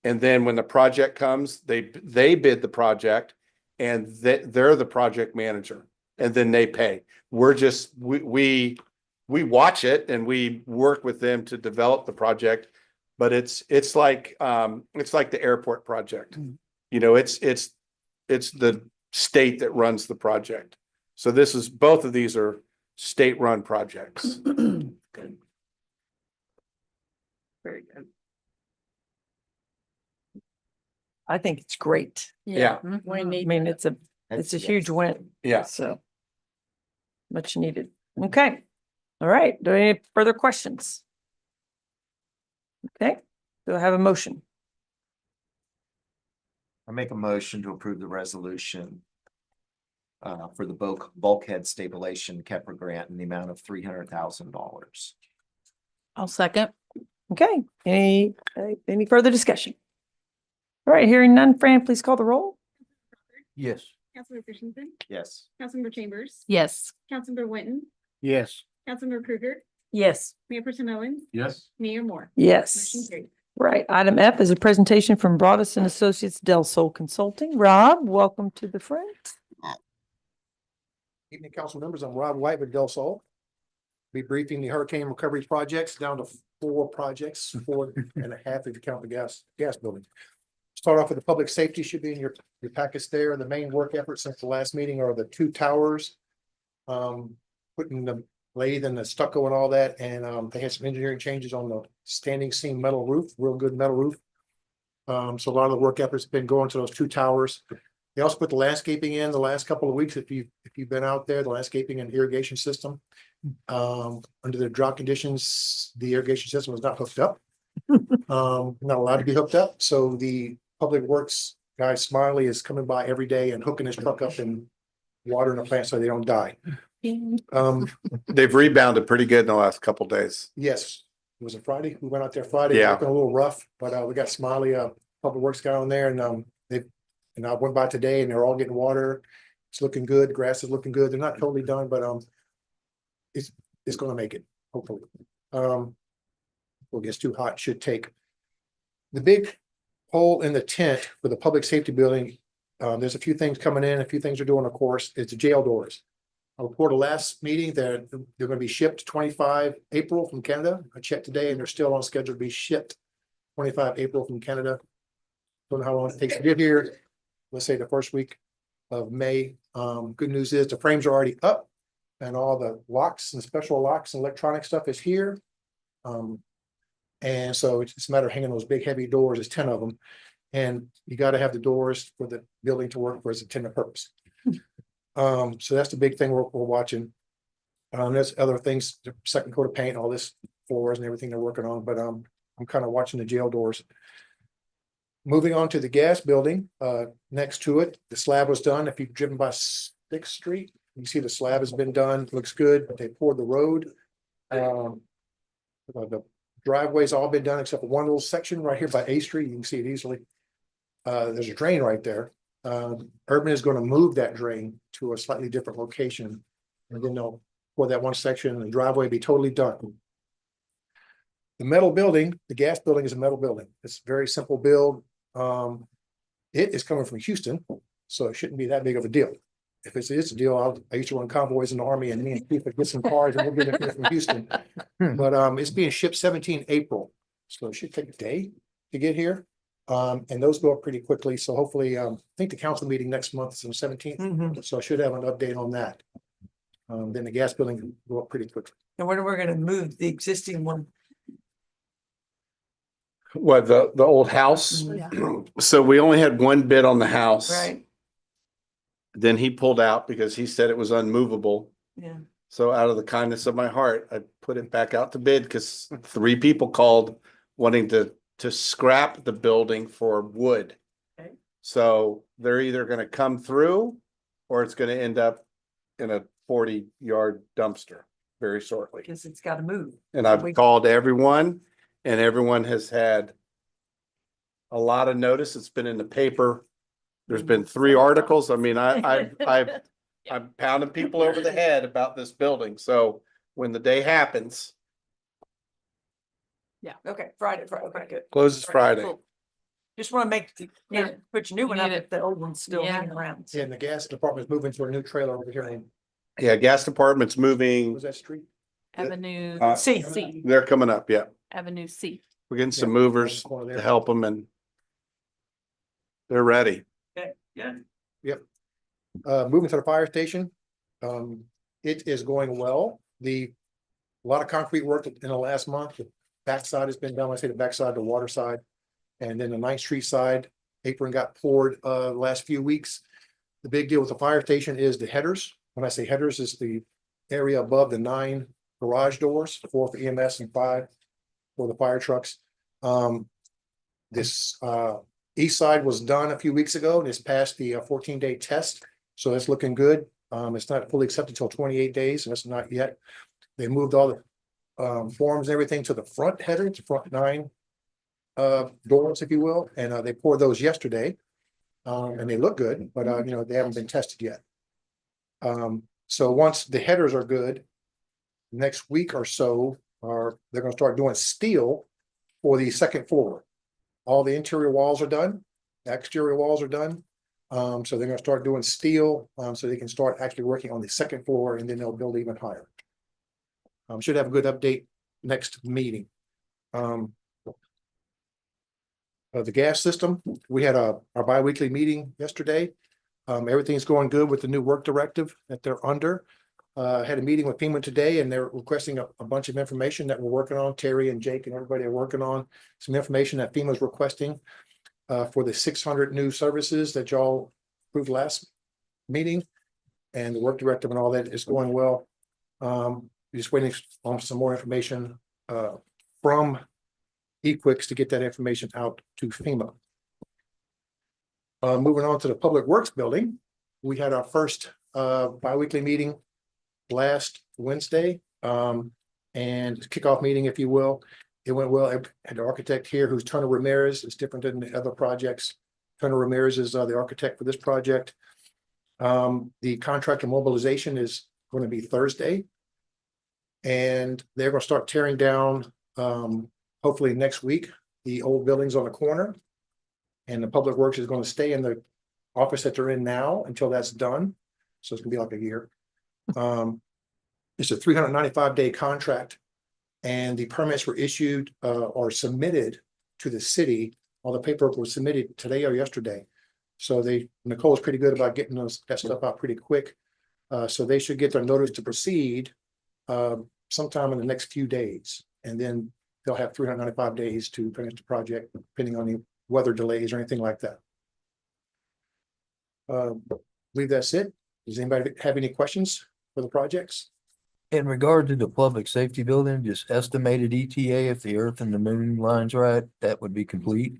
And then when the project comes, they bid the project, and they're the project manager, and then they pay. We're just, we watch it and we work with them to develop the project. But it's like the airport project. It's the state that runs the project. So both of these are state-run projects. Good. Very good. I think it's great. Yeah. We I need mean, that. it's a huge win. Yeah. So much needed. Okay. All right. Do any further questions? Okay. Do I have a motion? I make a motion to approve the resolution for the bulkhead stabilization Kepler grant in the amount of $300,000. I'll second. Okay, any further discussion? All right, hearing none, Fran, please call the roll. Yes. Councilmember Christensen, Yes. Councilmember Chambers, Yes. Councilmember Winton, Yes. Councilmember Krueger, Yes. Mayor Pro Tem Owens, Yes. Mayor Moore. Yes. Motion carried. Right, item F is a presentation from Broadus and Associates Del Sol Consulting. Rob, welcome to the front. Evening, council members. I'm Rob White with Del Sol. Be briefing the hurricane recovery projects down to 4 projects, 4.5 if you count the gas building. Start off with the public safety should be in your packets there. The main work efforts since the last meeting are the 2 towers. Putting the lathe and the stucco and all that, and they had some engineering changes on the standing seam metal roof, real good metal roof. So a lot of the work efforts have been going to those 2 towers. They also put the landscaping in the last couple of weeks. If you've been out there, the landscaping and irrigation system. Under the drought conditions, the irrigation system was not hooked up. Not allowed to be hooked up. So the public works guy Smiley is coming by every day and hooking his truck up and watering the plant so they don't die. They've rebounded pretty good in the last couple days. Yes, it was a Friday. We went out there Friday. Yeah. Working a little rough, but we got Smiley, public works guy on there, and I went by today and they're all getting water. It's looking good. Grass is looking good. They're not totally done, but it's gonna make it, hopefully. Before it gets too hot, should take. The big hole in the tent for the public safety building, there's a few things coming in, a few things are doing, of course, it's the jail doors. I reported last meeting that they're gonna be shipped 25 April from Canada. I checked today and they're still on schedule to be shipped 25 April from Canada. Don't know how long it takes to get here. Let's say the first week of May. Good news is the frames are already up and all the locks and special locks and electronic stuff is here. And so it's a matter of hanging those big heavy doors. There's 10 of them. And you got to have the doors for the building to work for its intended purpose. So that's the big thing we're watching. There's other things, the second coat of paint, all this floors and everything they're working on, but I'm kind of watching the jail doors. Moving on to the gas building, next to it, the slab was done. If you've driven by 6th Street, you see the slab has been done, looks good. They poured the road. The driveway's all been done except for one little section right here by A Street. You can see it easily. There's a drain right there. Urban is going to move that drain to a slightly different location. And then they'll pour that one section and the driveway will be totally done. The metal building, the gas building is a metal building. It's a very simple build. It is coming from Houston, so it shouldn't be that big of a deal. If it's a deal, I used to run convoys in the Army and me and Keith would get some cars and we'll get it from Houston. But it's being shipped 17 April, so it should take a day to get here. And those go up pretty quickly. So hopefully, I think the council meeting next month is on the 17th. So I should have an update on that. Then the gas building can go up pretty quickly. And when are we gonna move the existing one? What, the old house? So we only had one bid on the house. Right, Then he pulled out because he said it was unmovable. yeah. So out of the kindness of my heart, I put it back out to bid because 3 people called wanting to scrap the building for wood. Okay. So they're either gonna come through or it's gonna end up in a 40-yard dumpster very shortly. Because it's gotta move. And I've called everyone and everyone has had a lot of notice. It's been in the paper. There's been 3 articles. I mean, I'm pounding people over the head about this building. So when the day happens, Okay, Friday, okay, good. closes Friday. Cool. Just wanna make, put your new one You up need if the old one's still Yeah. hanging around. And the gas department's moving to a new trailer over here on, Yeah, gas department's moving. was that street? Avenue C. C, They're coming up. Yeah. Avenue C. We're getting some Yeah, movers corner there. to help them and they're ready. Okay, yeah. Moving to the fire station. It is going well. A lot of concrete work in the last month. The backside has been done. When I say the backside, the water side. And then the 9th Street side, apron got poured, the last few weeks. The big deal with the fire station is the headers. When I say headers, is the area above the 9 garage doors, 4 for EMS and 5 for the fire trucks. This, east side was done a few weeks ago and it's passed the 14-day test. So it's looking good. It's not fully accepted until 28 days and it's not yet. They moved all the forms and everything to the front header, to front 9 doors, if you will, and they poured those yesterday. And they look good, but you know, they haven't been tested yet. So once the headers are good, next week or so, they're gonna start doing steel for the second floor. All the interior walls are done, exterior walls are done. So they're gonna start doing steel, so they can start actually working on the second floor, and then they'll build even higher. Should have a good update next meeting. The gas system, we had our bi-weekly meeting yesterday. Everything's going good with the new work directive that they're under. Had a meeting with FEMA today, and they're requesting a bunch of information that we're working on. Terry and Jake and everybody are working on some information that FEMA's requesting for the 600 new services that y'all approved last meeting. And the work directive and all that is going well. Just waiting on some more information from EQuix to get that information out to FEMA. Moving on to the Public Works Building, we had our first bi-weekly meeting last Wednesday, and kickoff meeting, if you will. It went well. I had an architect here who's Turner Ramirez. It's different than the other projects. Turner Ramirez is the architect for this project. The contractor mobilization is going to be Thursday, and they're going to start tearing down hopefully next week the old buildings on the corner. And the Public Works is going to stay in the office that they're in now until that's done. So it's gonna be like a year. It's a 395-day contract, and the permits were issued or submitted to the city. All the paperwork was submitted today or yesterday. So Nicole's pretty good about getting that stuff out pretty quick. So they should get their notice to proceed sometime in the next few days. And then they'll have 395 days to finish the project, depending on the weather delays or anything like that. I believe that's it. Does anybody have any questions for the projects? In regard to the public safety building, just estimated ETA, if the earth and the moon lines right, that would be complete.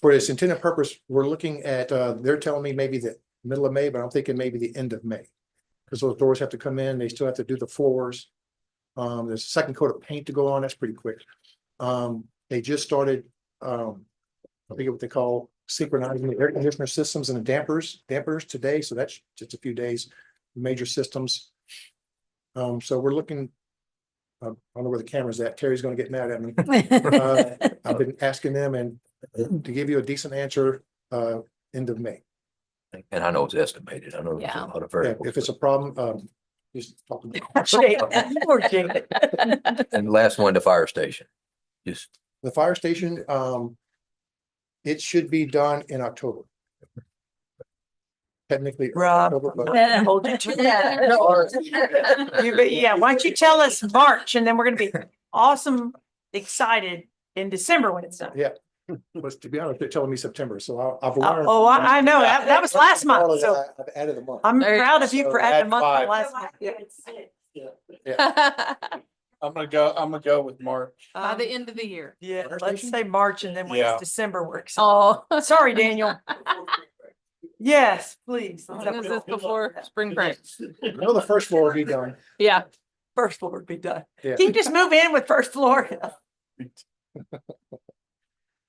For this intended purpose, we're looking at, they're telling me maybe the middle of May, but I'm thinking maybe the end of May. Because those doors have to come in, they still have to do the floors. There's a second coat of paint to go on, that's pretty quick. They just started, I think what they call synchronizing the air conditioner systems and the dampers today. So that's just a few days, major systems. So we're looking, I don't know where the camera's at. Terry's going to get mad at me. I've been asking them and to give you a decent answer, end of May. And I know it's estimated. I know there's a Yeah. lot of Yeah, variables. if it's a problem, just talk to me. Poor Jake. And last one, the fire station. Just, The fire station, it should be done in October. Technically. Rob, October, but- yeah, hold you to that. Yeah, why don't you tell us March, and then we're gonna be awesome, excited in December when it's done. Yeah, but to be honest, they're telling me September, so I've learned. Oh, I know, that was last month, so I've added a month. I'm There you proud of you go. for adding a month Add from last month. Yeah. I'm gonna go with March. By the end of the year. Yeah, Fire let's station? say March, and then when Yeah. it's December works. Oh. Sorry, Daniel. Yes, please. As long as it's before spring break. I know the first floor will be done. Yeah. First floor would be done. Yeah. Can you just move in with first floor? You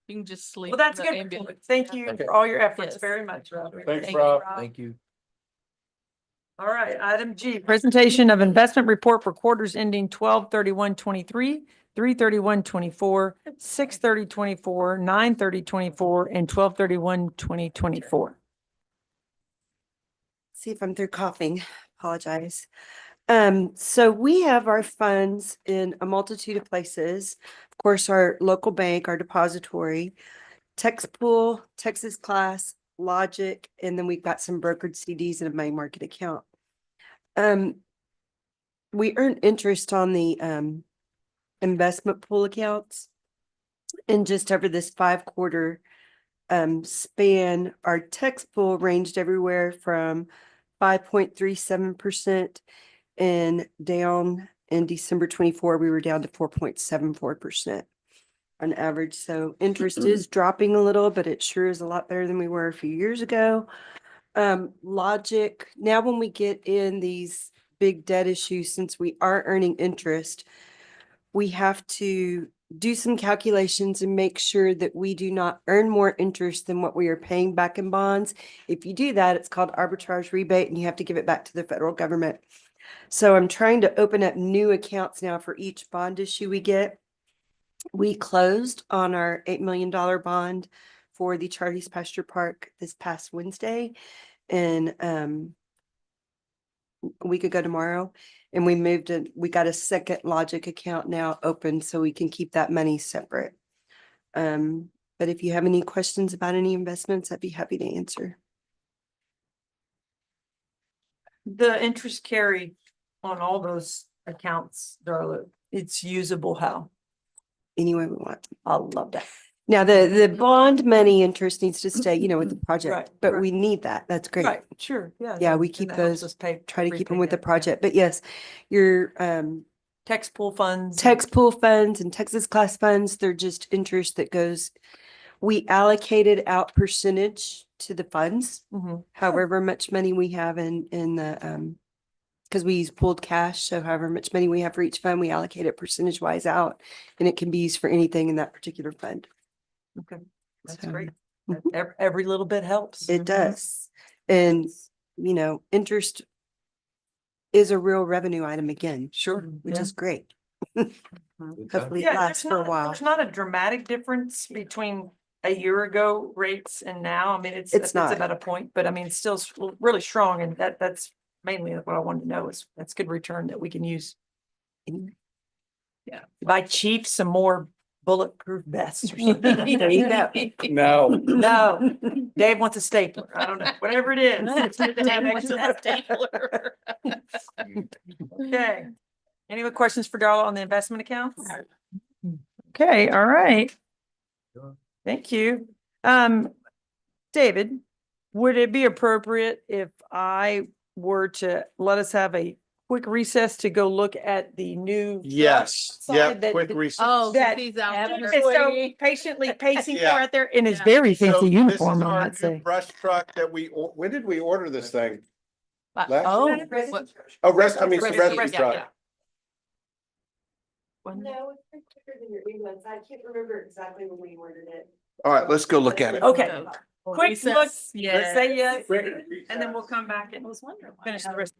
can just sleep. Well, that's in the good. ambulance. Thank you Okay. for all your efforts Yes. very much, Robert. Thanks, Thank you, Rob. thank you. All right, item G, presentation of investment report for quarters ending 12/31/23, 3/31/24, 6/30/24, 9/30/24, and 12/31/2024. See if I'm through coughing, apologize. So we have our funds in a multitude of places. Of course, our local bank, our depository, Texpool, Texas Class, Logic, and then we've got some brokered CDs and a money market account. We earn interest on the investment pool accounts. And just over this 5-quarter span, our Texpool ranged everywhere from 5.37% and down in December 24, we were down to 4.74% on average. So interest is dropping a little, but it sure is a lot better than we were a few years ago. Logic, now when we get in these big debt issues, since we are earning interest, we have to do some calculations and make sure that we do not earn more interest than what we are paying back in bonds. If you do that, it's called arbitrage rebate and you have to give it back to the federal government. So I'm trying to open up new accounts now for each bond issue we get. We closed on our $8 million bond for the Charlie's Pasture Park this past Wednesday. And a week ago tomorrow, and we got a second Logic account now open so we can keep that money separate. But if you have any questions about any investments, I'd be happy to answer. The interest carry on all those accounts, Darla, it's usable how? Any way we want. I love that. Now, the bond money interest needs to stay, with the Right, project, but right. we need that. That's great. Right, sure, yeah. Yeah, we and keep that helps those, us pay- try to keep them repay with the debt, yeah. project. But yes, your Tax pool funds. Tex pool funds and Texas class funds, they're just interest that goes, we allocated out percentage to the funds, Mhm. however much money we have in the, because we use pooled cash, so however much money we have for each fund, we allocate it percentage wise out, and it can be used for anything in that particular fund. Okay, that's So, great. mhm. Every little bit helps. It does. And, interest is a real revenue item again, Sure. which yeah. is great. Good Hopefully it Yeah, lasts for a while. there's not a dramatic difference between a year ago rates and now. I mean, It's not. about a point, but I mean, it's still really strong, and that's mainly what I wanted to know is that's good return that we can use. Yeah, buy cheap some more bulletproof vests or something. There you go. No. No, Dave wants a stapler. I don't know, whatever it is. It's good to have extra. Okay. Any other questions for Darla on the investment accounts? Okay, all right. Sure. Thank you. David, would it be appropriate if I were to let us have a quick recess to go look at the new? Yes, side yeah, that- quick that- research. Oh, That- he's out That there. is so patiently pacing for Yeah. out there in his Yeah. very So fancy this uniform, is I our might new say. Brush truck that when did we order this thing? Last- Oh, What? Oh, I mean, it's the Rescue, rescue yeah, truck. yeah. No, it's quicker than your emails. I can't remember exactly when we ordered it. All right, let's go look at it. Okay. Quick look, let's Yes. say yes, and then we'll come back and was wondering why. finish the rest.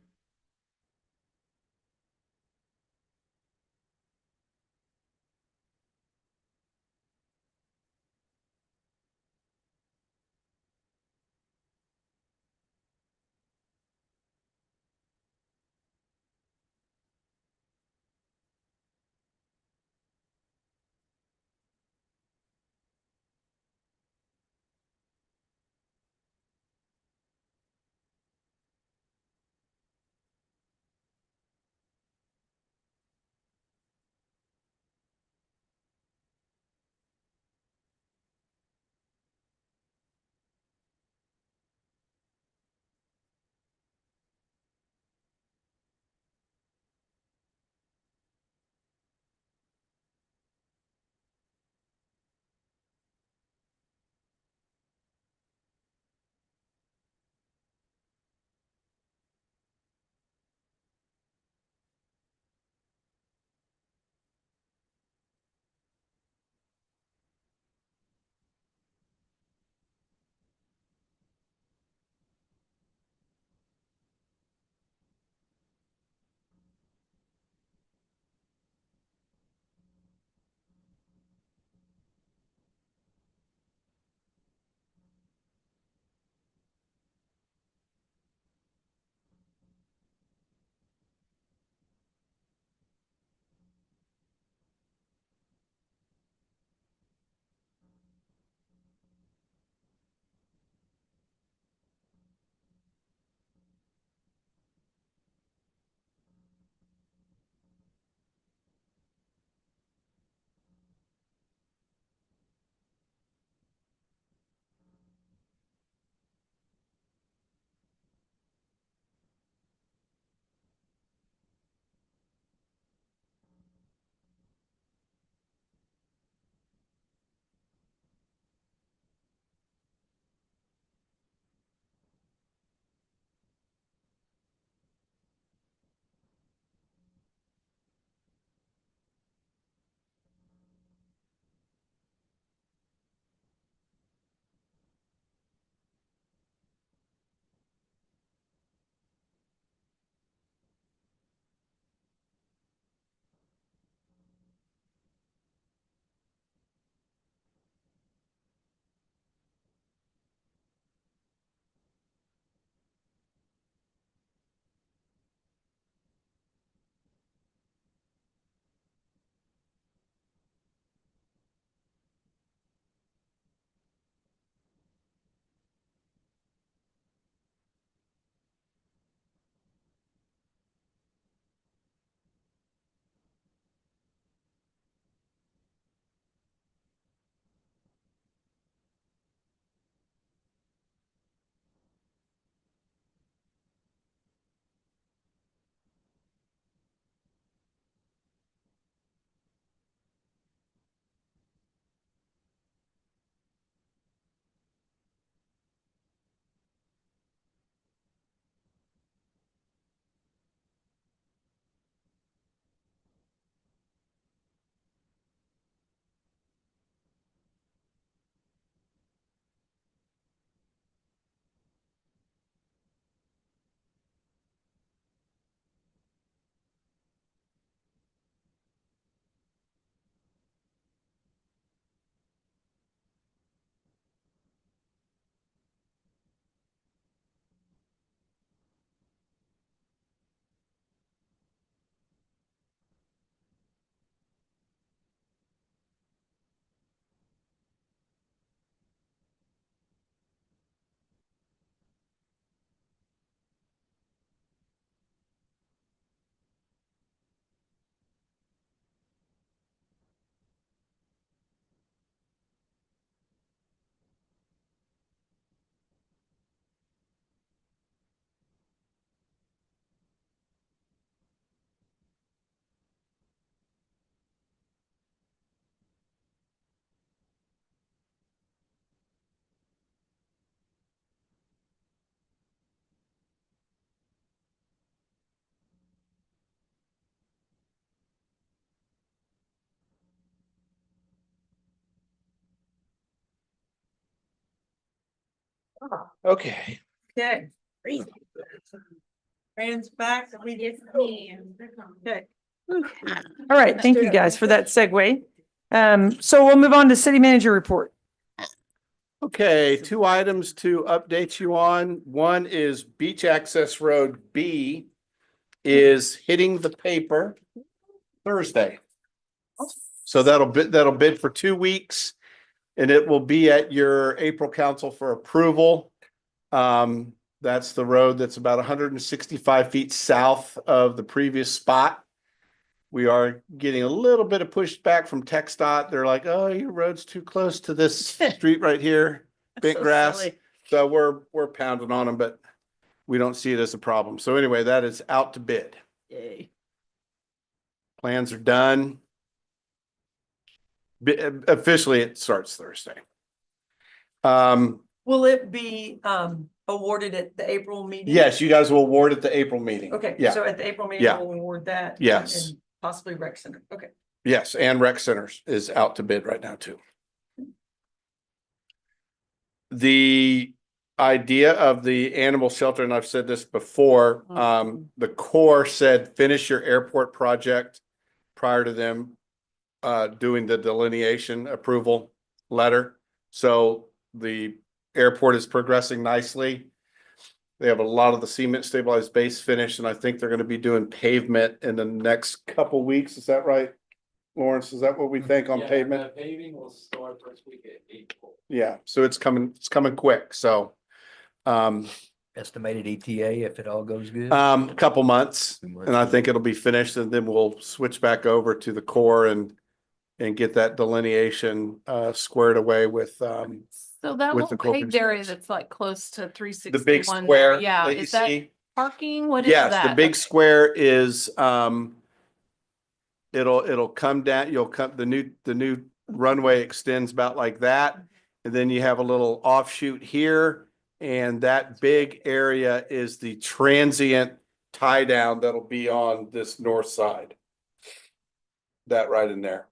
Okay. Okay. Hands back. Yes, ma'am. Okay. All right, thank you guys for that segue. So we'll move on to city manager report. Okay, two items to update you on. One is Beach Access Road B is hitting the paper Thursday. So that'll bid for 2 weeks and it will be at your April council for approval. That's the road that's about 165 feet south of the previous spot. We are getting a little bit of pushback from TxDOT. They're like, oh, your road's too close to this street right here, bent So grass. silly. So we're pounding on them, but we don't see it as a problem. So anyway, that is out to bid. Yay. Plans are done. Officially, it starts Thursday. Will it be awarded at the April meeting? Yes, you guys will award at the April meeting. Okay, Yeah, so at the April meeting, Yeah. we'll award that. Yes. And possibly rec center. Okay. yes, and rec centers is out to bid right now too. The idea of the animal shelter, and I've said this before, the Corps said, finish your airport project prior to them doing the delineation approval letter. So the airport is progressing nicely. They have a lot of the cement stabilized base finished, and I think they're gonna be doing pavement in the next couple weeks. Is that right? Lawrence, is that what we think on pavement? Paving will start first week of April. Yeah, so it's coming quick, so. Estimated ETA if it all goes good. A couple months, and I think it'll be finished, and then we'll switch back over to the Corps and get that delineation squared away with So that with the little paved area corporate that's like close to three the big sixty-one. square Yeah, that you is that see. parking? What is Yes, that? the big Okay. square is it'll come down, the new runway extends about like that. And then you have a little offshoot here, and that big area is the transient tie down that'll be on this north side. That right in there.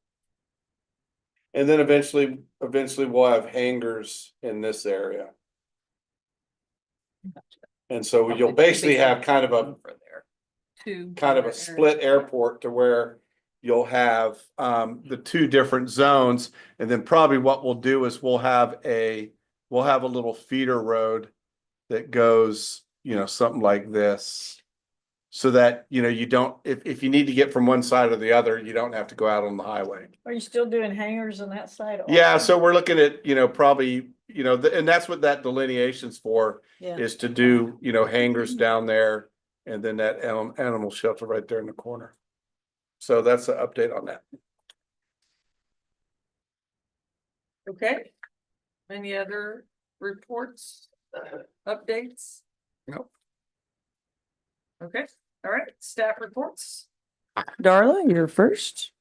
And then eventually we'll have hangars in this area. And so you'll basically have kind of a split airport to where you'll have the two different zones. And then probably what we'll do is we'll have a little feeder road that goes, something like this. So that, you don't, if you need to get from one side or the other, you don't have to go out on the highway. Are you still doing hangars on that side? Yeah, also? so we're looking at, probably, and that's what that delineation's for, Yeah. is to do, hangars down there and then that animal shelter right there in the corner. So that's an update on that. Okay. Any other reports, updates? Nope. Okay, all right, staff reports. Darla, you're first.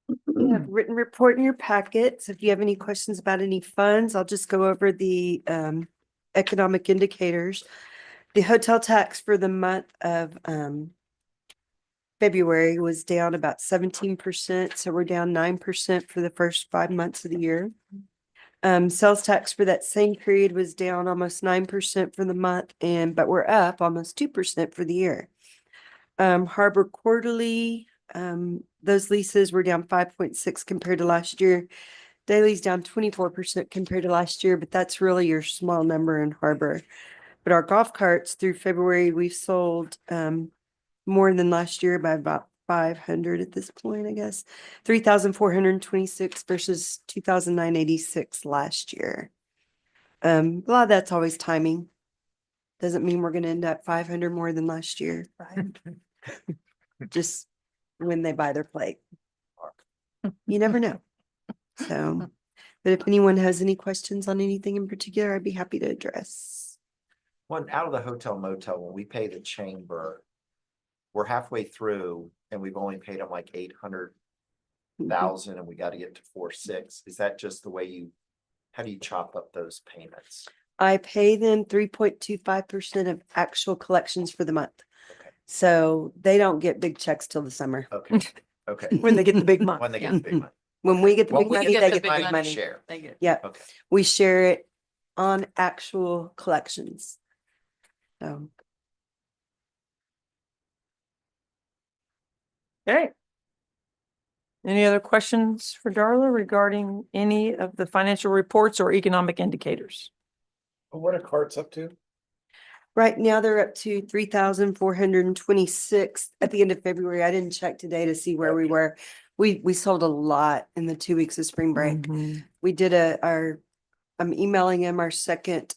You have written report in your packets. If you have any questions about any funds, I'll just go over the economic indicators. The hotel tax for the month of February was down about 17%, so we're down 9% for the first 5 months of the year. Sales tax for that same period was down almost 9% for the month, but we're up almost 2% for the year. Harbor Quarterly, those leases were down 5.6 compared to last year. Dailies down 24% compared to last year, but that's really your small number in Harbor. But our golf carts through February, we've sold more than last year by about 500 at this point, I guess. 3,426 versus 2,986 last year. A lot of that's always timing. Doesn't mean we're going to end up 500 more than last year. Just when they buy their plate. You never know. So, but if anyone has any questions on anything in particular, I'd be happy to address. One out of the hotel motel, when we pay the chamber, we're halfway through and we've only paid them like 800,000 and we got to get to 4.6. Is that just the way how do you chop up those payments? I pay them 3.25% of actual collections for the month. Okay. So they don't get big checks till the summer. Okay, okay. When they get the big month. When they get the big one. When we get the Well, big we money, get they the get the big big money. money. Share. They get. Yeah, Okay. we share it on actual collections. So. Okay. Any other questions for Darla regarding any of the financial reports or economic indicators? What are carts up to? Right now, they're up to 3,426 at the end of February. I didn't check today to see where we were. We sold a lot in the 2 weeks of spring break. Mhm. We did I'm emailing him our second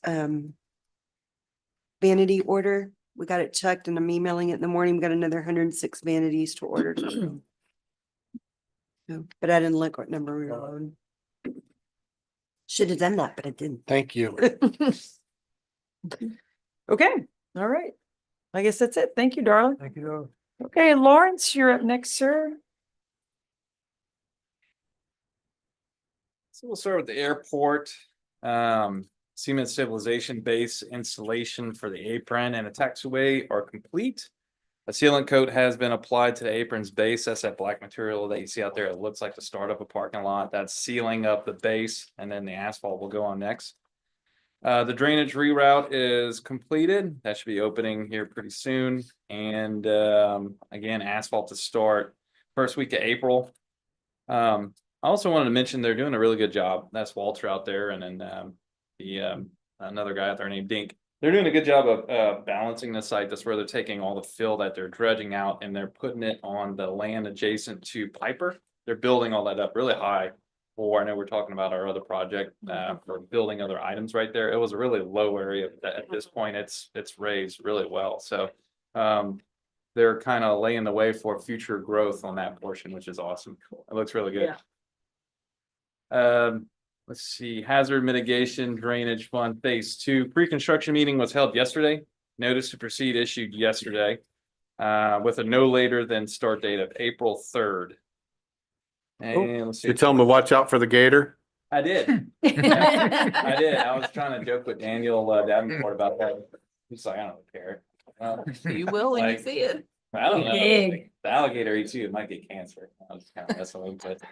vanity order. We got it checked and I'm emailing it in the morning. We got another 106 vanities to order. So, but I didn't look what number we were on. Should have done that, but I didn't. Thank you. Okay, all right. I guess that's it. Thank you, Darla. Thank you, Darla. Okay, Lawrence, you're up next, sir. So we'll start with the airport. Cement stabilization base installation for the apron and a taxiway are complete. A sealant coat has been applied to the apron's base. That's that black material that you see out there. It looks like the start of a parking lot. That's sealing up the base, and then the asphalt will go on next. The drainage reroute is completed. That should be opening here pretty soon. And again, asphalt to start first week of April. I also wanted to mention they're doing a really good job. That's Walter out there, and then another guy out there named Dink. They're doing a good job of balancing the site. That's where they're taking all the fill that they're dredging out and they're putting it on the land adjacent to Piper. They're building all that up really high. I know we're talking about our other project for building other items right there. It was a really low area. At this point, it's raised really well. So they're kind of laying the way for future growth on that portion, which is awesome. It looks really good. Let's see, hazard mitigation drainage fund phase 2 pre-construction meeting was held yesterday. Notice to proceed issued yesterday with a no later than start date of April 3rd. And let's see. You tell them to watch out for the gator. I did. I did. I was trying to joke with Daniel Davenport about that. He's like, I don't care. You will when you Like, see it. I don't know. Big. The alligator eats you, it might get cancer. I was kind of messing with it.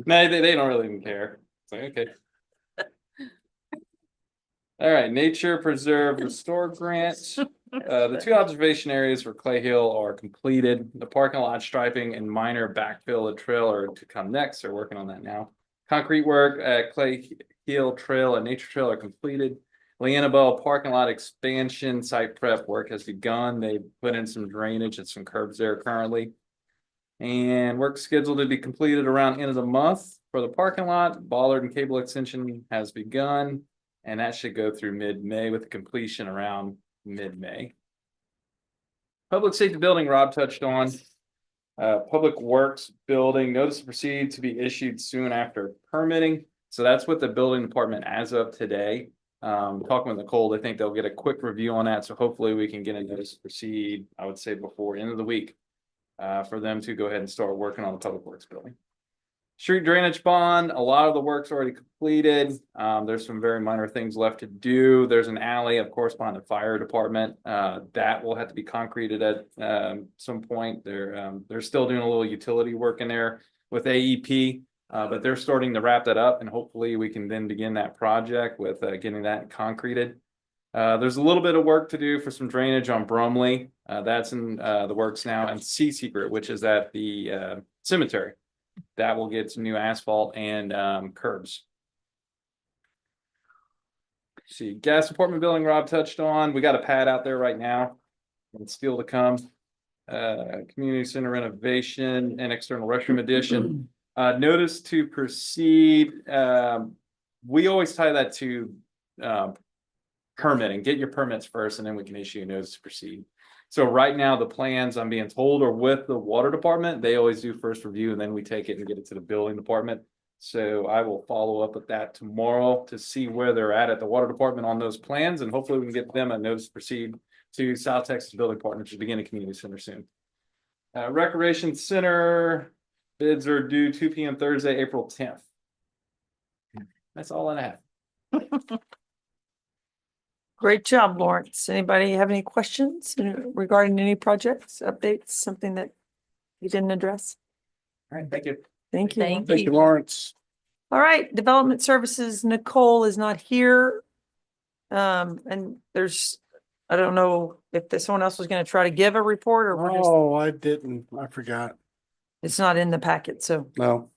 No, they don't really even care. It's like, okay. All right, Nature Preserve Restore Grant. The 2 observation areas for Clay Hill are completed. The parking lot striping and minor backfill of trail are to come next. They're working on that now. Concrete work at Clay Hill Trail and Nature Trail are completed. Leanna Bell parking lot expansion site prep work has begun. They put in some drainage and some curbs there currently. And work scheduled to be completed around end of the month for the parking lot. Bollard and cable extension has begun, and that should go through mid-May with completion around mid-May. Public safety building, Rob touched on. Public works building, notice to proceed to be issued soon after permitting. So that's what the building department as of today. Talking with Nicole, they think they'll get a quick review on that. So hopefully we can get a notice to proceed, I would say before end of the week, for them to go ahead and start working on the public works building. Street drainage bond, a lot of the work's already completed. There's some very minor things left to do. There's an alley, of course, behind the fire department. That will have to be concreted at some point. They're still doing a little utility work in there with AEP. But they're starting to wrap that up and hopefully we can then begin that project with getting that concreted. There's a little bit of work to do for some drainage on Brumley. That's in the works now, and Sea Secret, which is at the cemetery. That will get some new asphalt and curbs. Let's see, gas department building Rob touched on. We got a pad out there right now and still to come. Community center renovation and external restroom addition. Notice to proceed. We always tie that to permitting. Get your permits first and then we can issue a notice to proceed. So right now the plans I'm being told are with the water department. They always do first review and then we take it and get it to the building department. So I will follow up with that tomorrow to see where they're at the water department on those plans, and hopefully we can get them a notice to proceed to South Texas Building Partners to begin a community center soon. Recreation Center bids are due 2 p.m. Thursday, April 10th. That's all I have. Great job, Lawrence. Anybody have any questions regarding any projects, updates, something that you didn't address? All right, thank you. Thank you. Thank Thank you, Lawrence. All right, Development Services, Nicole is not here. And there's, I don't know if someone else was gonna try to give a report or we're just, Oh, I didn't. I forgot. it's not in the packet, so, No,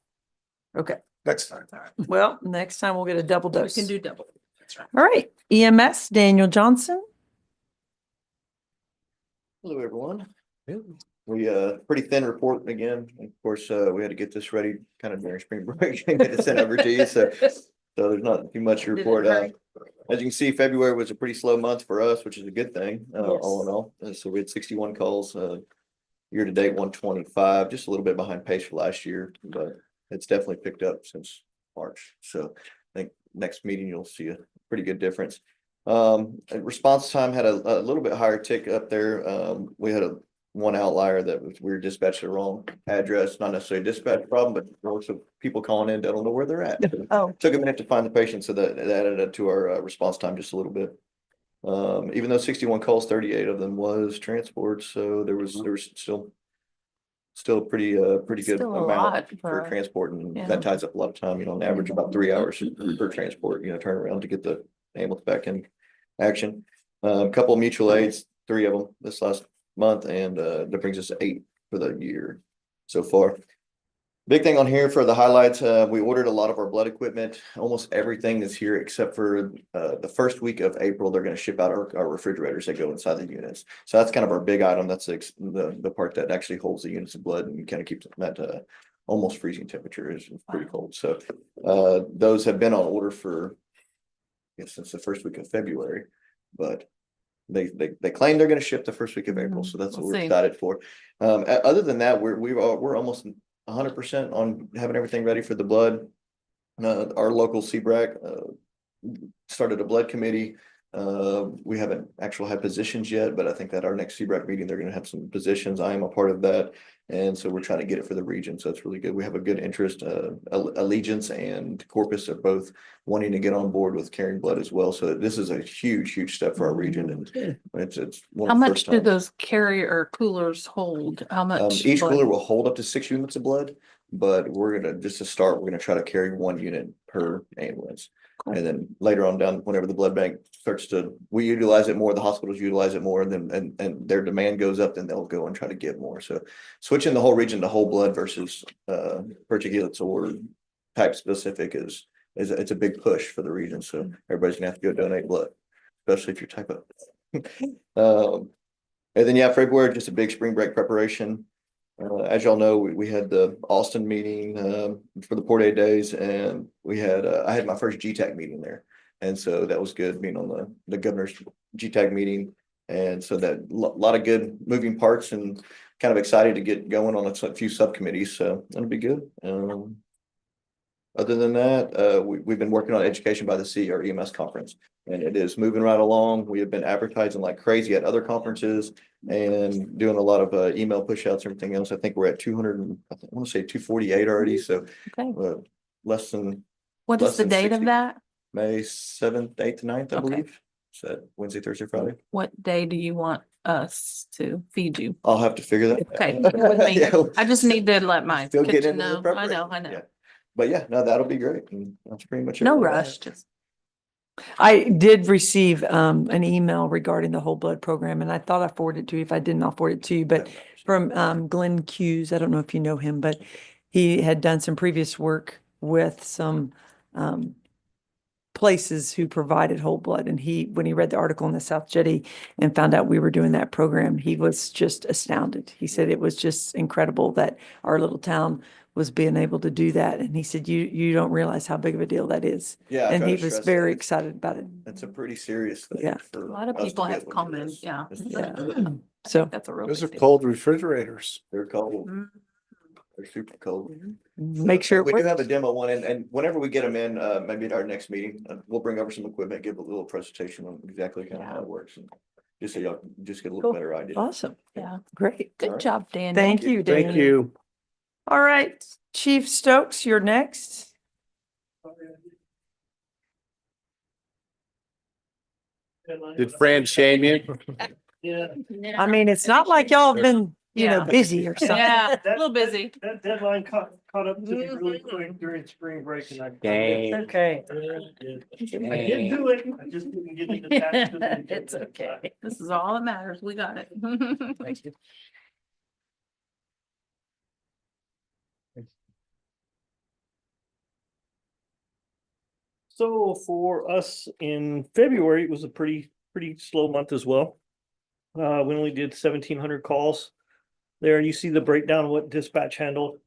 okay. Next time. Well, next time we'll get a double We dose. can do double. That's right. All right, EMS, Daniel Johnson. Hello, everyone. We, pretty thin report again. Of course, we had to get this ready kind of during spring break and get it sent over to you. So there's not too much to report. As you can see, February was a pretty slow month for us, which is a good thing, all in all. So we had 61 calls, year to date, 125, just a little bit behind pace for last year, but it's definitely picked up since March. So I think next meeting, you'll see a pretty good difference. Response time had a little bit higher tick up there. We had one outlier that we were dispatched the wrong address, not necessarily a dispatch problem, but also people calling in don't know where they're at. Oh. Took a minute to find the patient, so that added up to our response time just a little bit. Even though 61 calls, 38 of them was transport, so there was still a pretty good Still a amount lot for for- transport, and yeah. that ties up a lot of time, on average about 3 hours per transport, turnaround to get the ambulance back in action. A couple of mutual aids, 3 of them this last month, and that brings us to 8 for the year so far. Big thing on here for the highlights, we ordered a lot of our blood equipment. Almost everything is here except for the first week of April. They're going to ship out our refrigerators that go inside the units. So that's kind of our big item. That's the part that actually holds the units of blood and kind of keeps them at almost freezing temperature. Is pretty cold. So those have been on order for, I guess, since the first week of February, but they claim they're going to ship the first week of April. So that's what We'll we're see. excited for. Other than that, we're almost 100% on having everything ready for the blood. Our local CBRAC started a blood committee. We haven't actually had positions yet, but I think that our next CBRAC meeting, they're going to have some positions. I am a part of that. And so we're trying to get it for the region. So it's really good. We have a good interest. Allegiance and Corpus are both wanting to get on board with carrying blood as well. So this is a huge step for our region. And it's one How of the much first do times. those carrier coolers hold? How much? Each blood? cooler will hold up to 6 units of blood, but we're gonna, just to start, we're gonna try to carry 1 unit per ambulance. And then later on down, whenever the blood bank starts to, we utilize it more, the hospitals utilize it more, and their demand goes up, then they'll go and try to get more. So switching the whole region to whole blood versus particulates or type specific is it's a big push for the region. So everybody's gonna have to go donate blood, especially if you're type O. And then, February, just a big spring break preparation. As y'all know, we had the Austin meeting for the Port A days, and I had my first GTAC meeting there. And so that was good being on the governor's GTAC meeting. And so that lot of good moving parts, and kind of excited to get going on a few subcommittees. So that'll be good. Other than that, we've been working on Education by the Sea, our EMS conference, and it is moving right along. We have been advertising like crazy at other conferences and doing a lot of email push outs and everything else. I think we're at 200, I want to say 248 already. So Okay. less than. What less is the than date 60. of that? May 7th, 8th, 9th, I Okay. believe. So Wednesday, Thursday, Friday. What day do you want us to feed you? I'll have to figure that. Okay, out. with me. Yeah. I just need to let my Still getting kitchen into the know. I preparation. know. Yeah. But yeah, no, that'll be great. And that's pretty much it. No for that. rush, just. I did receive an email regarding the whole blood program, and I thought I forwarded it to you. If I didn't, I'll forward it to you. But from Glenn Hughes, I don't know if you know him, but he had done some previous work with some places who provided whole blood. And when he read the article in the South Jetty and found out we were doing that program, he was just astounded. He said it was just incredible that our little town was being able to do that. And he said, you don't realize how big of a deal that is. Yeah. I And try he to was stress very that. excited about it. It's a pretty serious thing. Yeah. for A lot of us to people be have able to do commented, this. yeah. Yeah. So That's a real Those are big deal. cold refrigerators. They're cold. Mm. They're super cold. make sure. We it do have a works. demo one, and whenever we get them in, maybe at our next meeting, we'll bring over some equipment, give a little presentation on exactly kind of how it works. And just so y'all just get a little Cool. better idea. Awesome. Yeah. Great. All Good right. job, Dan. Thank you, Thank Daniel. you. All right, Chief Stokes, you're next. Did Fran shame you? I mean, it's not like y'all have been, Yeah. busy or something. Yeah, a little busy. That deadline caught up to me really quick during spring break and I. Dang. Okay. I did do it. I just didn't get it attached to the agenda. It's okay. This is all that matters. We got it. Thank you. So for us in February, it was a pretty slow month as well. We only did 1,700 calls. There you see the breakdown of what dispatch handled.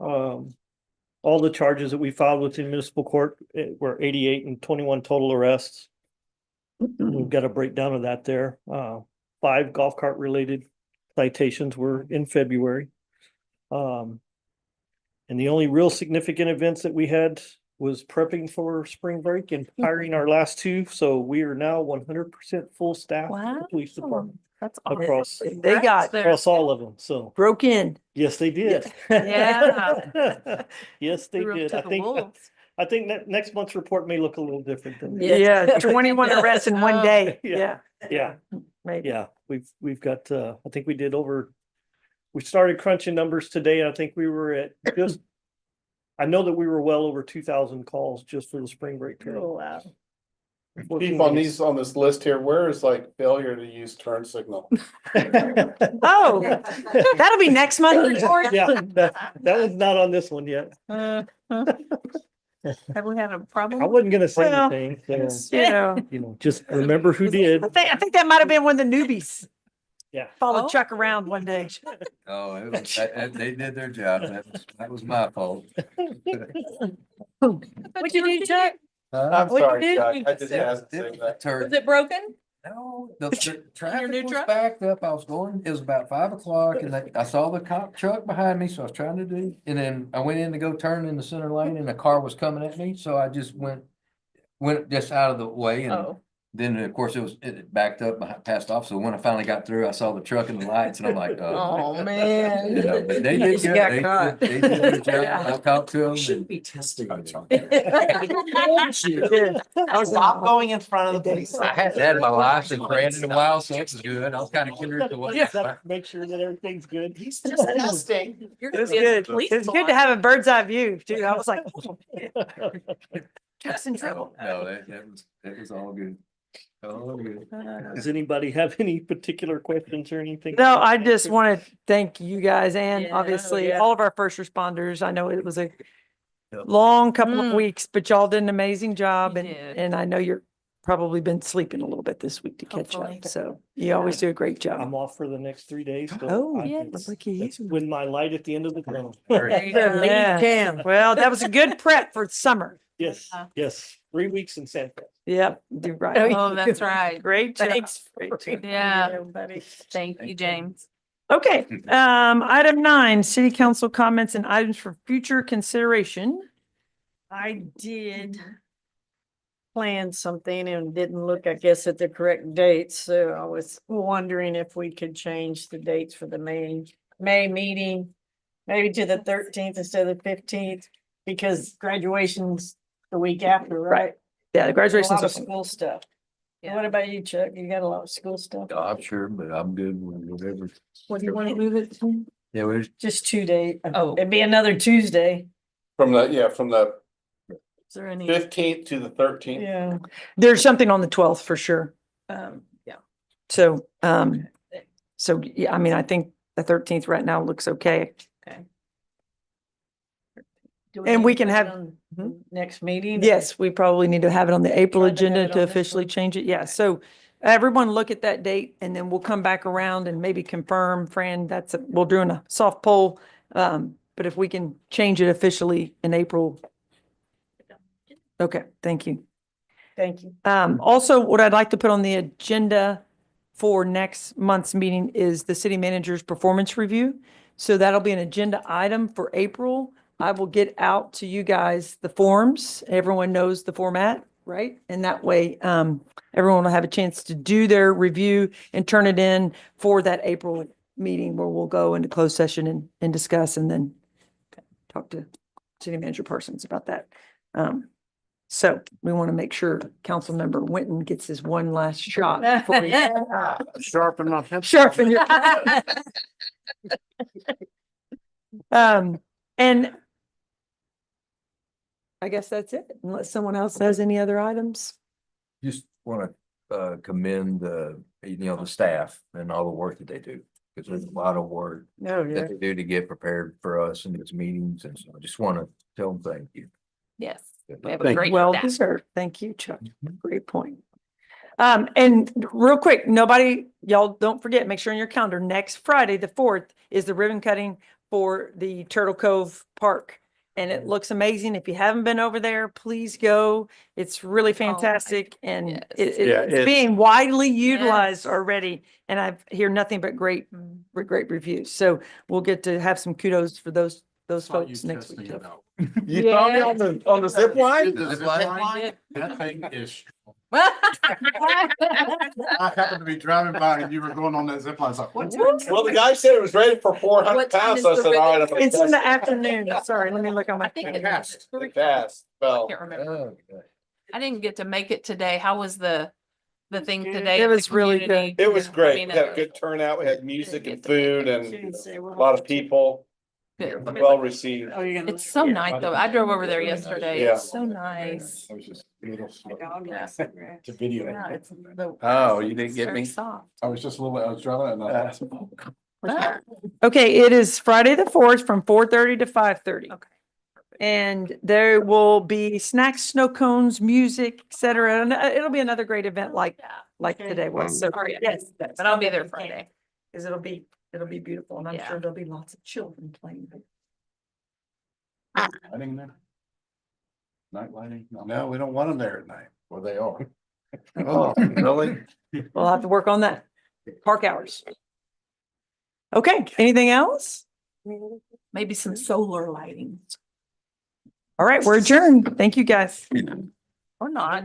All the charges that we filed within municipal court were 88 and 21 total arrests. We've got a breakdown of that there. 5 golf cart related citations were in February. And the only real significant events that we had was prepping for spring break and hiring our last 2. So we are now 100% full staff. at the Wow. Police department That's across, They got across all of them. So broke in. yes, they did. Yeah. Yes, they Threw 'em did. to I the think, wolves. I think that next month's report may look a little different than. this. Yeah, 21 arrests in one day. Yeah. Yeah, Yeah, maybe. yeah, we've got, I think we did we started crunching numbers today. And I think we were at just, I know that we were well over 2,000 calls just for the spring break period. Oh, wow. 14 Chief, on days. these, on this list here, where is like failure to use turn signal? Oh, that'll be next month. Yeah, that one's not on this one yet. Have we had a I problem? wasn't gonna say Well, anything, so, You know, just remember who did. I think that might have been one of the newbies. Yeah. Followed Oh. Chuck around one day. Oh, it was, they did their job. That was my fault. What'd you do, Chuck? I'm What'd sorry, you do? Chuck, I just asked the same thing. Turd. Was it broken? No, the traffic new was truck? backed up. I was going, it was about 5 o'clock and I saw the cop truck behind me, so I was trying to do. And then I went in to go turn in the center lane and the car was coming at me, so I just went just out of the way and Oh. then, of course, it backed up, passed off. So when I finally got through, I saw the truck and the lights and I'm like, Oh, man. You know, but they did You good. got They caught. did their job. I talked to them. Shouldn't be testing. Stop going in front of the police. I hadn't had my license branded in a while, so it's good. I was kind of curious to what. Make sure that everything's good. He's just testing. You're It was gonna be a good. police It was good boss. to have a bird's eye view too. I was like, Chuck's in trouble. No, that was all good. All good. Does anybody have any particular questions or anything? No, I just want to thank you guys and Yeah, obviously yeah. all of our first responders. I know it was a long couple of Mm. weeks, but y'all did an amazing job You and, did. and I know you're probably been sleeping a little bit this week to catch Hopefully. up. So you always do a great job. I'm off for the next 3 days. so Oh, it's- look at you. it's When my light at the end of the tunnel. There you go. Yeah. Well, that was a good prep for summer. Yes, yes, 3 weeks in San Fran. Yep, you're right. Oh, that's right. Great job. Thanks. Great job. Yeah. Everybody. Thank you, James. Okay, item 9, city council comments and items for future consideration. I did plan something and didn't look, I guess, at the correct dates, so I was wondering if we could change the dates for the May meeting, maybe to the 13th instead of the 15th, because graduation's the week after, right? Yeah, the A graduation's lot of okay. school stuff. Yeah. What about you, Chuck? You got a lot of school stuff? I'm sure, but I'm good with whatever. What do you want to move it to? Yeah, we're Just 2 days. Oh. It'd be another Tuesday. From the Is there any? 15th to the 13th. Yeah. There's something on the 12th for sure. Yeah. So, yeah, I mean, I think the 13th right now looks okay. Do And need we to can put it have- on the Next meeting? Yes, we probably need to have it on the April Try to have agenda it to on this officially one. change it. Yeah, so everyone look at that date and then we'll come back around and maybe confirm, Fran, we'll do a soft poll. But if we can change it officially in April. Okay, thank you. Thank you. Also, what I'd like to put on the agenda for next month's meeting is the city manager's performance review. So that'll be an agenda item for April. I will get out to you guys the forms. Everyone knows the format, right? And that way, everyone will have a chance to do their review and turn it in for that April meeting where we'll go into closed session and discuss and then talk to city manager Parsons about that. So we want to make sure Councilmember Winton gets his one last shot. before we- Sharpen my pencil. Sharpen your. And I guess that's it, unless someone else has any other items. Just want to commend the staff and all the work that they do. Because there's a lot of work No, yeah. that they do to get prepared for us in these meetings. And so I just want to tell them thank you. Yes. We have a Thank you. great Well staff. deserved. Thank you, Chuck. Great point. And real quick, nobody, y'all don't forget, make sure in your calendar, next Friday, the 4th, is the ribbon cutting for the Turtle Cove Park. And it looks amazing. If you haven't been over there, please go. It's really fantastic and yes. Yeah, it's being widely utilized Yes. already. And I've hear nothing but great reviews. So we'll get to have some kudos for those folks next week. too. You saw me on the zip line? That thing is. I happened to be driving by and you were going on that zip line. I was like, what? Well, the guy said it was rated for 400 What time pounds. is So I the said, all right. ribbon? I'm It's in the gonna afternoon. Sorry, let me look on my. I think It it passed. test. Well, can't remember. Oh, good. I didn't get to make it today. How was the thing today? It at the was really community? it was I great. mean, We had a good turnout. We had music get and to make food it. and a lot of people. Good. Well received. It's so nice though. I drove over there yesterday. Yeah. It's so nice. I was just a little slow Yeah. to video. Yeah, it's the- Oh, you didn't it's get very me? soft. I was just a little, I was driving Ah, Okay, it is Friday the 4th from 4:30 to 5:30. Okay. And there will be snacks, snow cones, music, et cetera. And it'll be another great event like today was. So, Oh, yeah. yes. But I'll be there Friday. Because it'll be beautiful and I'm Yeah. sure there'll be lots of children playing. Lighting there? Night lighting? No, we don't want them there at night. Well, they are. Oh, really? We'll have to work on that. Park hours. Okay, anything else? Maybe some solar lighting All right, we're adjourned. Thank you, guys. or not.